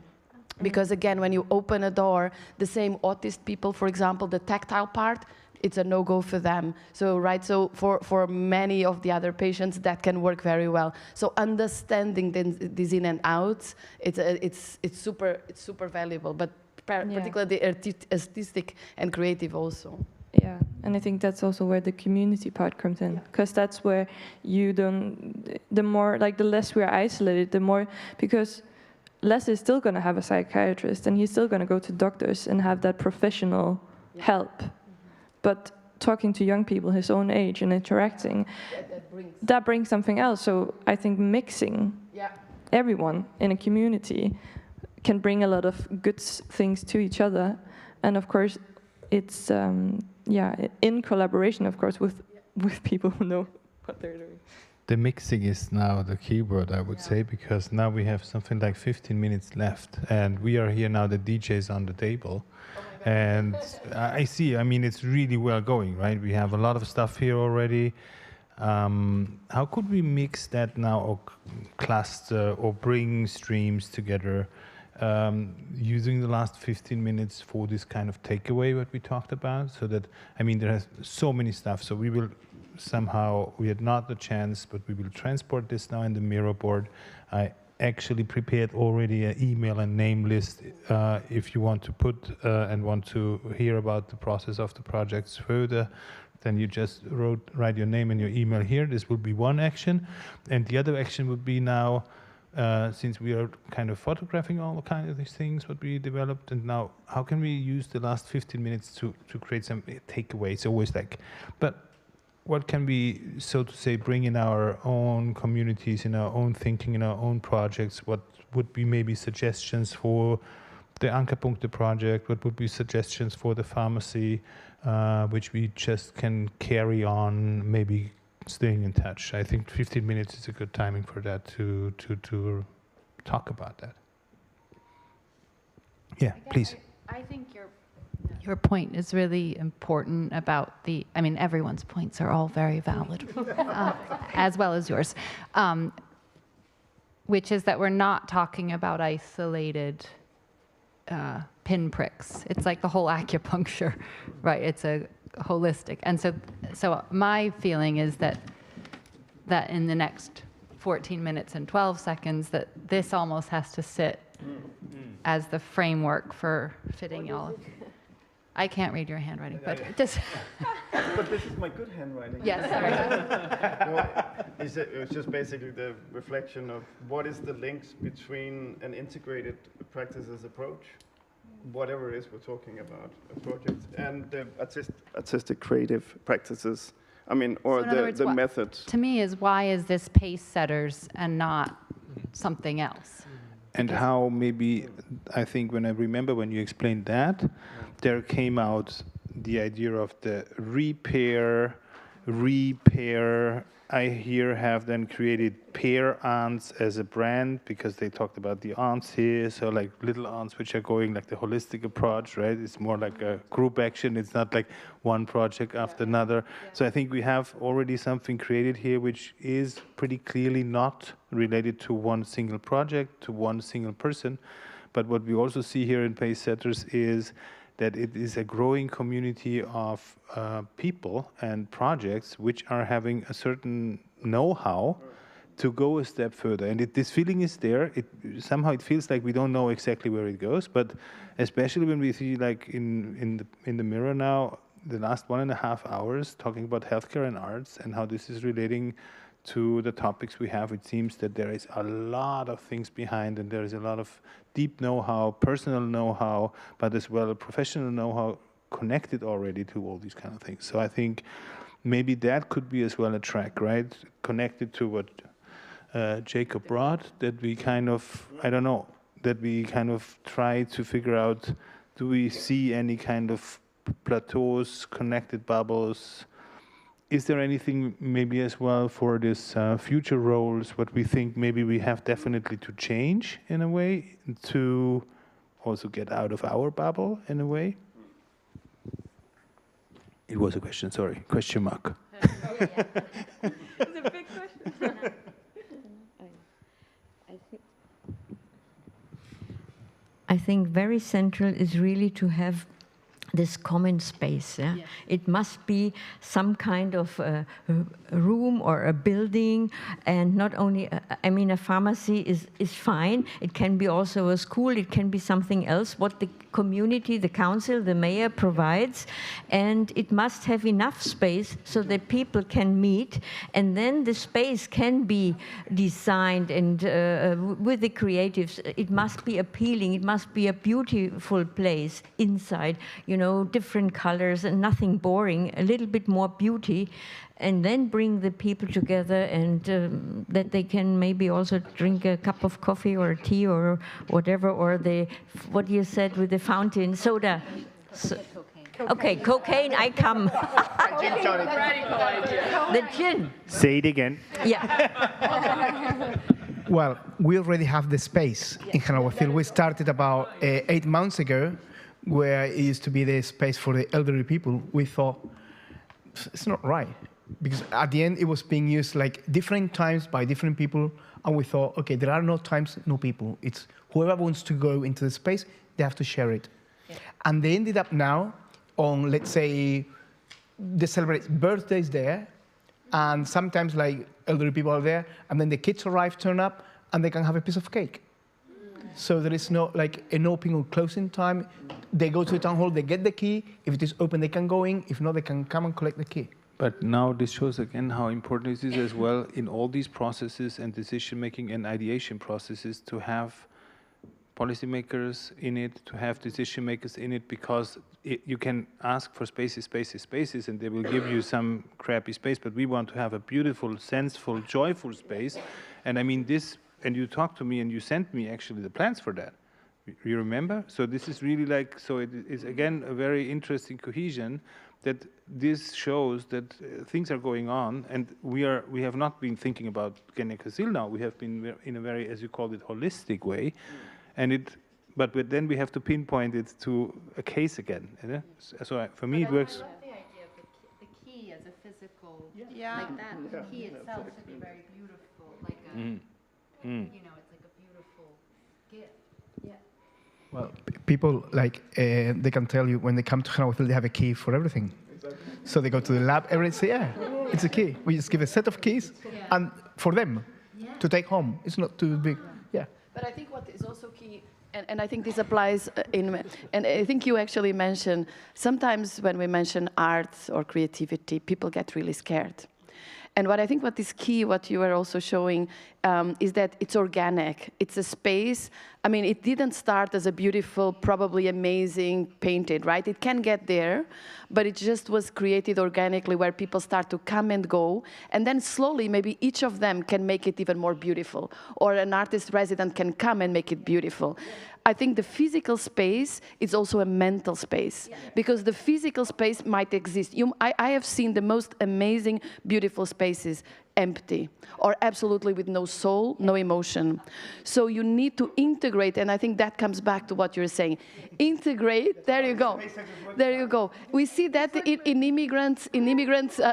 Because again, when you open a door, the same autist people, for example, the tactile part, it's a no-go for them. So for many of the other patients, that can work very well. So understanding these in and outs, it's super valuable, but particularly the artistic and creative also. Yeah, and I think that's also where the community part comes in, because that's where the less we're isolated, the more, because Les is still going to have a psychiatrist, and he's still going to go to doctors and have that professional help. But talking to young people his own age and interacting, that brings something else. So I think mixing everyone in a community can bring a lot of good things to each other. And of course, it's in collaboration, of course, with people who know what they're doing. The mixing is now the key word, I would say, because now we have something like 15 minutes left, and we are here now, the DJs on the table. And I see, it's really well going, right? We have a lot of stuff here already. How could we mix that now, or cluster, or bring streams together, using the last 15 minutes for this kind of takeaway what we talked about? So that, there is so many stuff, so we will somehow, we had not the chance, but we will transport this now in the Miro board. I actually prepared already an email and name list if you want to put and want to hear about the process of the projects further. Then you just write your name and your email here. This will be one action. And the other action would be now, since we are kind of photographing all kind of these things, what we developed, and now how can we use the last 15 minutes to create some takeaway? It's always like, but what can we, so to say, bring in our own communities, in our own thinking, in our own projects? What would be maybe suggestions for the Ankerpunkte project? What would be suggestions for the pharmacy, which we just can carry on, maybe staying in touch? I think 15 minutes is a good timing for that, to talk about that. Yeah, please. I think your point is really important about everyone's points are all very valid, as well as yours, which is that we're not talking about isolated pinpricks. It's like the whole acupuncture, right? It's a holistic. And so my feeling is that in the next 14 minutes and 12 seconds, that this almost has to sit as the framework for fitting all of. I can't read your handwriting, but just. But this is my good handwriting. Yes, sorry. It's just basically the reflection of what is the links between an integrated practices approach, whatever it is we're talking about, a project, and the artistic creative practices. Or so the method. To me, why is this Pacesetters and not something else? And how maybe, I think when you explained that, there came out the idea of the repair. I here have then created Pair Aunts as a brand, because they talked about the aunts here, so like little aunts which are going like the holistic approach, right? It's more like a group action. It's not like one project after another. So I think we have already something created here which is pretty clearly not related to one single project, to one single person. But what we also see here in Pacesetters is that it is a growing community of people and projects which are having a certain know-how to go a step further. And this feeling is there. Somehow it feels like we don't know exactly where it goes, but especially when we see like in the mirror now, the last 1.5 hours talking about healthcare and arts and how this is relating to the topics we have, it seems that there is a lot of things behind, and there is a lot of deep know-how, personal know-how, but as well professional know-how connected already to all these kind of things. So I think maybe that could be as well a track, right? Connected to what Jacob brought, that we kind of, I don't know, that we kind of try to figure out, do we see any kind of plateaus, connected bubbles? Is there anything maybe as well for this future roles, what we think maybe we have definitely to change in a way to also get out of our bubble in a way? It was a question, sorry, question mark. It's a big question. I think very central is really to have this common space. Yeah? Yes. It must be some kind of a room or a building, and not only, I mean, a pharmacy is fine. It can be also a school, it can be something else, what the community, the council, the mayor provides, and it must have enough space so that people can meet, and then the space can be designed, and with the creatives, it must be appealing, it must be a beautiful place inside, you know, different colors and nothing boring, a little bit more beauty, and then bring the people together, and that they can maybe also drink a cup of coffee or tea or whatever, or what you said with the fountain soda. Okay, cocaine, I come. The gin. Say it again. Yeah. Well, we already have the space in Hanawafield. We started about 8 months ago, where it used to be the space for the elderly people. We thought, it's not right. Because at the end, it was being used like different times by different people. And we thought, okay, there are no times, no people. It's whoever wants to go into the space, they have to share it. Yeah. And they ended up now on, let's say, they celebrate birthdays there. And sometimes like elderly people are there. And then the kids arrive, turn up, and they can have a piece of cake. So there is no like an opening or closing time. They go to the town hall, they get the key. If it is open, they can go in. If not, they can come and collect the key. But now this shows again how important it is as well in all these processes and decision-making and ideation processes to have policymakers in it, to have decision-makers in it, because you can ask for spaces, and they will give you some crappy space, but we want to have a beautiful, senseful, joyful space. And I mean this, and you talked to me and you sent me actually the plans for that. You remember? So this is really like, so it is again a very interesting cohesion, that this shows that things are going on, and we have not been thinking about Genekasil now. We have been in a very, as you called it, holistic way, and but then we have to pinpoint it to a case again. So for me, it works. I love the idea of the key as a physical, like that. The key itself should be very beautiful, like a, you know, it's like a beautiful gift. Yeah. Well, people like they can tell you when they come to Hanawafield they have a key for everything. So they go to the lab, everybody say, yeah, it's a key. We just give a set of keys, and for them to take home. It's not too big. Yeah. But I think what is also key, and I think this applies and I think you actually mentioned, sometimes when we mention art or creativity, people get really scared. And what I think what is key, what you are also showing, is that it's organic. It's a space. I mean, it didn't start as a beautiful, probably amazing painted, right? It can get there, but it just was created organically where people start to come and go. And then slowly, maybe each of them can make it even more beautiful. Or an artist resident can come and make it beautiful. I think the physical space is also a mental space, because the physical space might exist. I have seen the most amazing, beautiful spaces empty or absolutely with no soul, no emotion. So you need to integrate, and I think that comes back to what you're saying. Integrate, there you go. There you go. We see that in immigrants,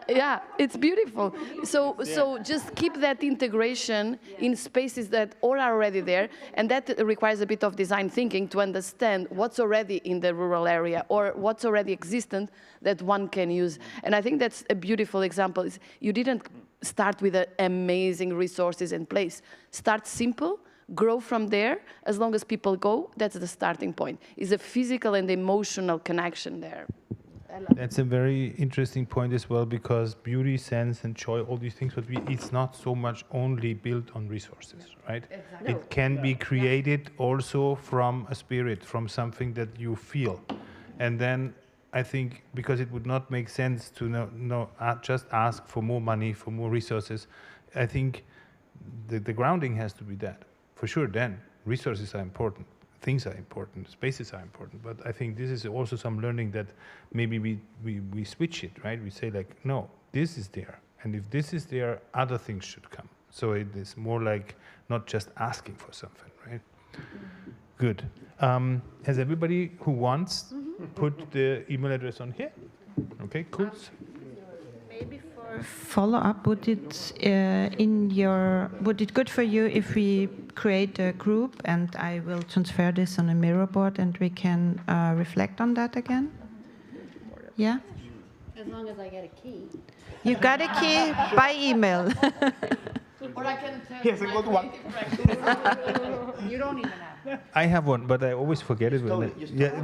yeah, it's beautiful. So just keep that integration in spaces that are already there, and that requires a bit of design thinking to understand what's already in the rural area or what's already existent that one can use. And I think that's a beautiful example. You didn't start with amazing resources in place. Start simple, grow from there. As long as people go, that's the starting point. Is a physical and emotional connection there. That's a very interesting point as well, because beauty, sense, and joy, all these things, it's not so much only built on resources, right? Exactly. It can be created also from a spirit, from something that you feel. And then I think, because it would not make sense to just ask for more money, for more resources, I think the grounding has to be that. For sure, then resources are important. Things are important, spaces are important, but I think this is also some learning that maybe we switch it, right? We say like, no, this is there, and if this is there, other things should come. So it is more like not just asking for something, right? Good. Has everybody who wants put the email address on here? Okay, cool. Maybe for follow-up, would it good for you if we create a group and I will transfer this on a Miro board and we can reflect on that again? Yeah? As long as I get a key. You got a key by email. Or I can tell Yes, I got one. You don't even have. I have one, but I always forget it.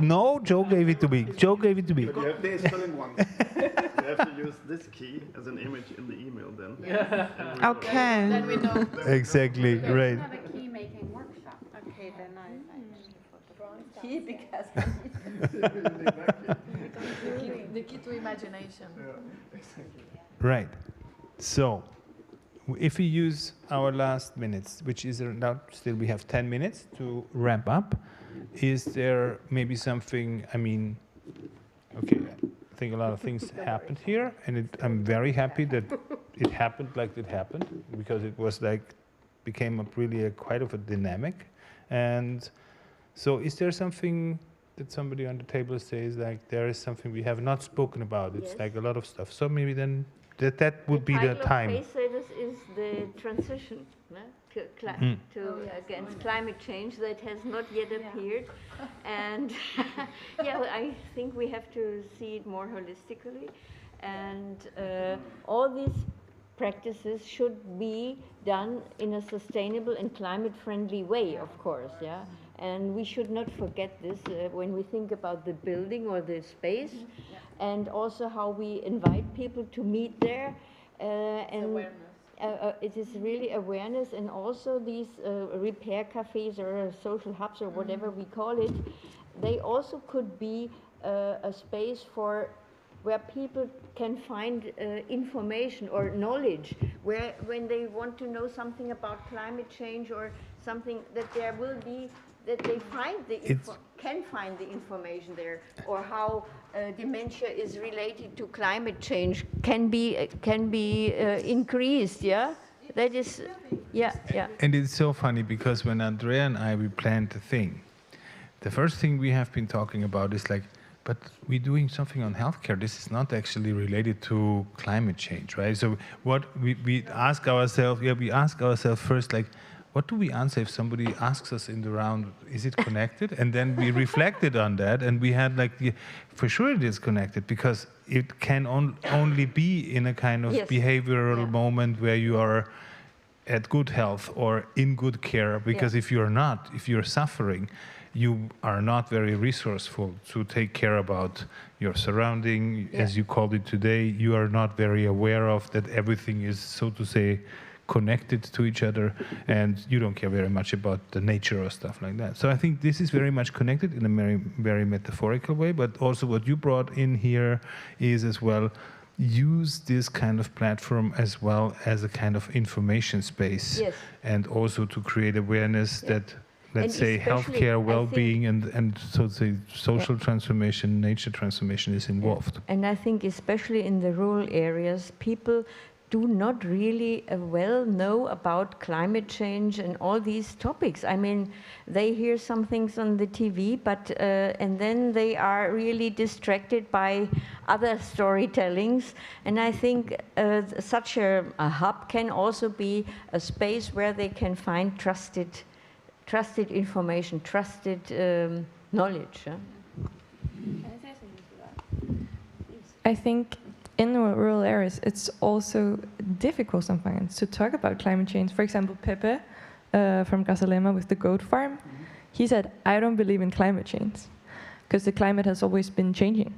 No, Joe gave it to me. Joe gave it to me. But you have the spelling one. You have to use this key as an image in the email then. Yeah. Okay. Then we know. Exactly, right. Have a key making workshop. Okay, then I key because the key to imagination. Right. So, if we use our last minutes, which is now still we have 10 minutes to wrap up, is there maybe something, I mean, okay, I think a lot of things happened here, and I'm very happy that it happened like it happened, because it was like, became really quite of a dynamic. And so is there something that somebody on the table says, like, there is something we have not spoken about? It's like a lot of stuff. So maybe then that would be the time. Pacesetters is the transition against climate change that has not yet appeared, and yeah, I think we have to see it more holistically, and all these practices should be done in a sustainable and climate-friendly way, of course, yeah. And we should not forget this when we think about the building or the space, and also how we invite people to meet there. It is really awareness, and also these repair cafes or social hubs or whatever we call it, they also could be a space for where people can find information or knowledge, where when they want to know something about climate change or something, that there will be, that they can find the information there, or how dementia is related to climate change can be increased. Yeah, that is, yeah. And it's so funny, because when Andrea and we planned the thing, the first thing we have been talking about is like, but we're doing something on healthcare. This is not actually related to climate change, right? So what we ask ourselves, we ask ourselves first, like, what do we answer if somebody asks us in the round, is it connected? And then we reflected on that, and we had like, for sure it is connected, because it can only be in a kind of behavioral moment where you are at good health or in good care, because if you're not, if you're suffering, you are not very resourceful to take care about your surrounding, as you called it today. You are not very aware of that everything is, so to say, connected to each other, and you don't care very much about the nature or stuff like that. So I think this is very much connected in a very, very metaphorical way, but also what you brought in here is as well, use this kind of platform as well as a kind of information space, and also to create awareness that, let's say, healthcare, well-being, and so to say, social transformation, nature transformation is involved. And I think especially in the rural areas, people do not really well know about climate change and all these topics. I mean, they hear some things on the TV, but and then they are really distracted by other storytellings. And I think such a hub can also be a space where they can find trusted information, trusted knowledge. I think in rural areas, it's also difficult sometimes to talk about climate change. For example, Pepe from Gazalema with the goat farm, he said, I don't believe in climate change because the climate has always been changing.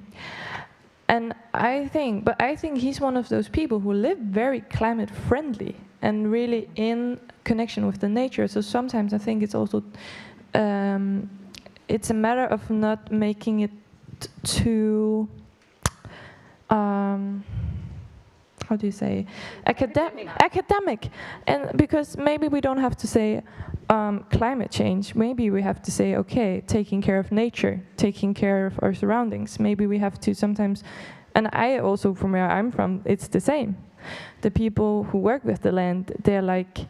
And I think he's one of those people who live very climate friendly and really in connection with the nature. So sometimes I think it's also, it's a matter of not making it too, how do you say, academic. And because maybe we don't have to say climate change, maybe we have to say, okay, taking care of nature, taking care of our surroundings. Maybe we have to sometimes, and I also, from where I'm from, it's the same. The people who work with the land, they're like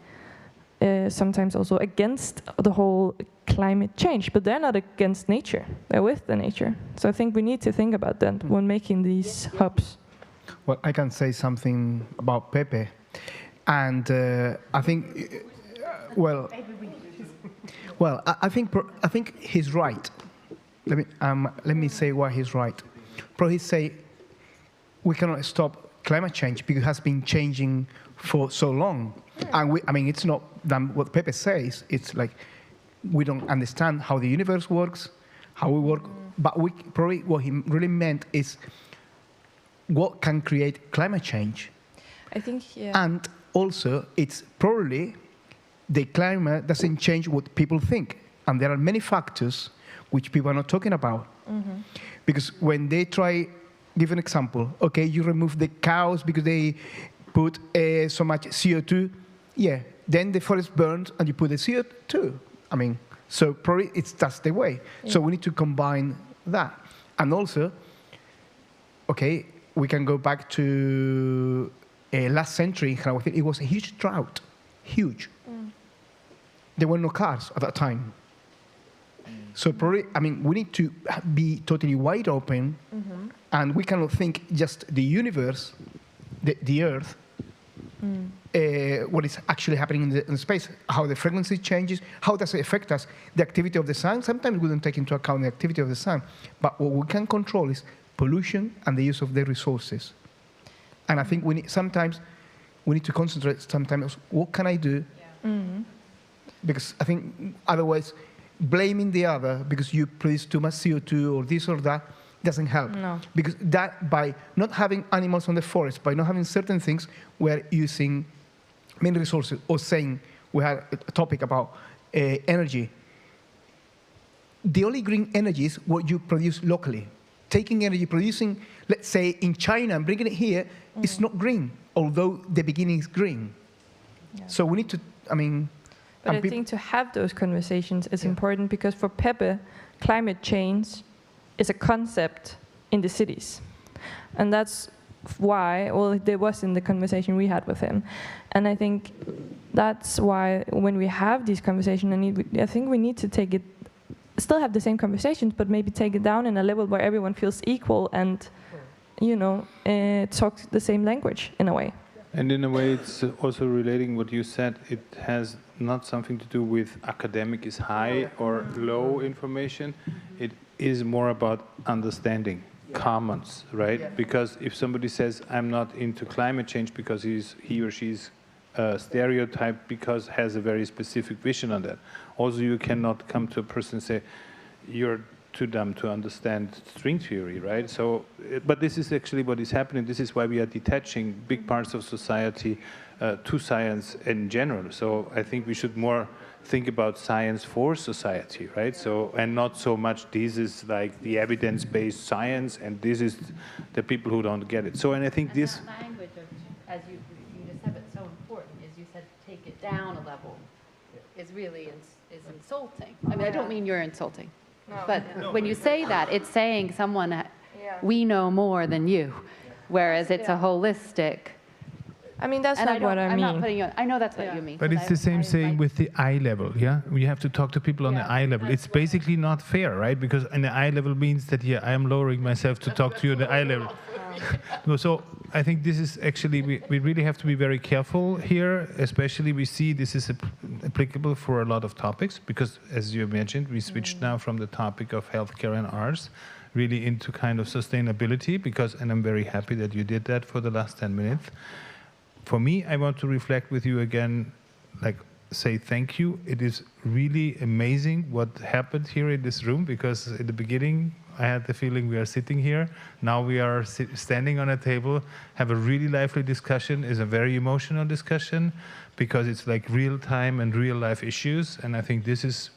sometimes also against the whole climate change, but they're not against nature, they're with the nature. So I think we need to think about that when making these hubs. Well, I can say something about Pepe, and I think, I think he's right. Let me say why he's right. Probably say we cannot stop climate change because it has been changing for so long, and it's not what Pepe says. It's like we don't understand how the universe works, how we work, but probably what he really meant is what can create climate change. I think, yeah. And also, it's probably the climate doesn't change what people think. And there are many factors which people are not talking about. Mm-hmm. Because when they try, give an example, okay, you remove the cows because they put so much CO2, yeah, then the forest burns and you put the CO2. So probably that's the way. Yeah. So we need to combine that. And also, okay, we can go back to last century. It was a huge drought, huge. There were no cars at that time. So probably, we need to be totally wide open, and we cannot think just the universe, the Earth, what is actually happening in space, how the frequency changes, how does it affect us, the activity of the sun. Sometimes we don't take into account the activity of the sun, but what we can control is pollution and the use of the resources. And I think sometimes we need to concentrate sometimes, what can I do? Yeah. Mm-hmm. Because I think otherwise blaming the other because you produce too much CO2 or this or that doesn't help. No. Because that, by not having animals on the forest, by not having certain things, we're using many resources, or saying, we had a topic about energy. The only green energy is what you produce locally. Taking energy, producing, let's say, in China and bringing it here, it's not green, although the beginning is green. Yeah. So we need to, But I think to have those conversations is important, because for Pepe, climate change is a concept in the cities. And that's why, there was in the conversation we had with him. And I think that's why when we have these conversations, I think we need to take it, still have the same conversations, but maybe take it down in a level where everyone feels equal and, talk the same language in a way. And in a way, it's also relating what you said. It has not something to do with academic is high or low information. It is more about understanding, commons, right? Yeah. Because if somebody says, I'm not into climate change because he or she's stereotyped because has a very specific vision on that. Also, you cannot come to a person and say, you're too dumb to understand string theory, right? So, but this is actually what is happening. This is why we are detaching big parts of society to science in general. So I think we should more think about science for society, right? So, and not so much this is like the evidence-based science and this is the people who don't get it. So, and I think and this... That language, as you just said, it's so important, is you said take it down a level, is really is insulting. I don't mean you're insulting. No. But when you say that, it's saying someone, we know more than you, whereas it's a holistic. That's not what I mean. I'm not putting you on, I know that's what you mean. But it's the same saying with the eye level, yeah? We have to talk to people on the eye level. It's basically not fair, right? Because in the eye level means that, I am lowering myself to talk to you on the eye level. So I think this is actually, we really have to be very careful here, especially we see this is applicable for a lot of topics, because as you mentioned, we switched now from the topic of healthcare and arts really into kind of sustainability, and I'm very happy that you did that for the last 10 minutes. for me, I want to reflect with you again, like say thank you. It is really amazing what happened here in this room, because in the beginning I had the feeling we are sitting here. Now we are standing on a table, have a really lively discussion. It's a very emotional discussion because it's like real time and real life issues. And I think this is,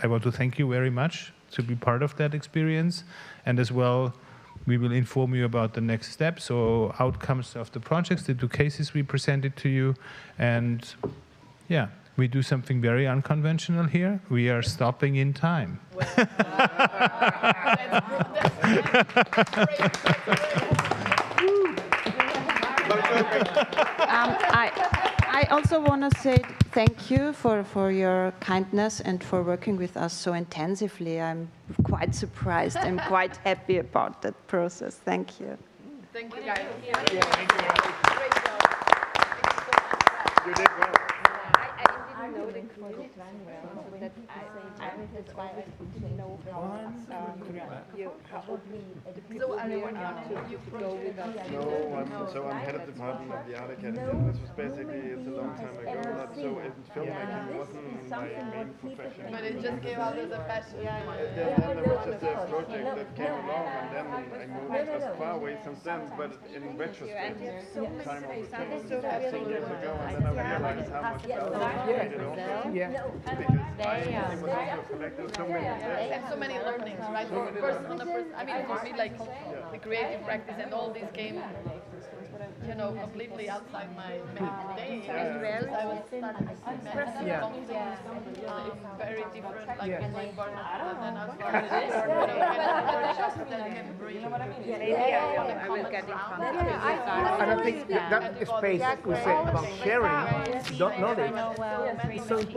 I want to thank you very much to be part of that experience. And as well, we will inform you about the next steps or outcomes of the projects, the 2 cases we presented to you. And yeah, we do something very unconventional here. We are stopping in time. I also want to say thank you for your kindness and for working with us so intensively. I'm quite surprised. I'm quite happy about that process. Thank you. Thank you, guys. Thank you. You did well. I didn't know the project well, so that's why I didn't know how the people here to go with us. No, I'm head of department of the Art Academy. This was basically, it's a long time ago, so filmmaking wasn't my main profession. But it just came out as a passion. Then there was just a project that came along, and then I moved as far away since then, but in retrospect, time over 15 years ago, and then I realized how much I did also. Because I was also a collector of so many And so many learnings, right? I mean, for me, like the creative practice and all these came, you know, completely outside my main day. Because I was studying very different, like environment, and then I was part of this, workshops that can bring I will get it from and I think that space we say about sharing knowledge is so important.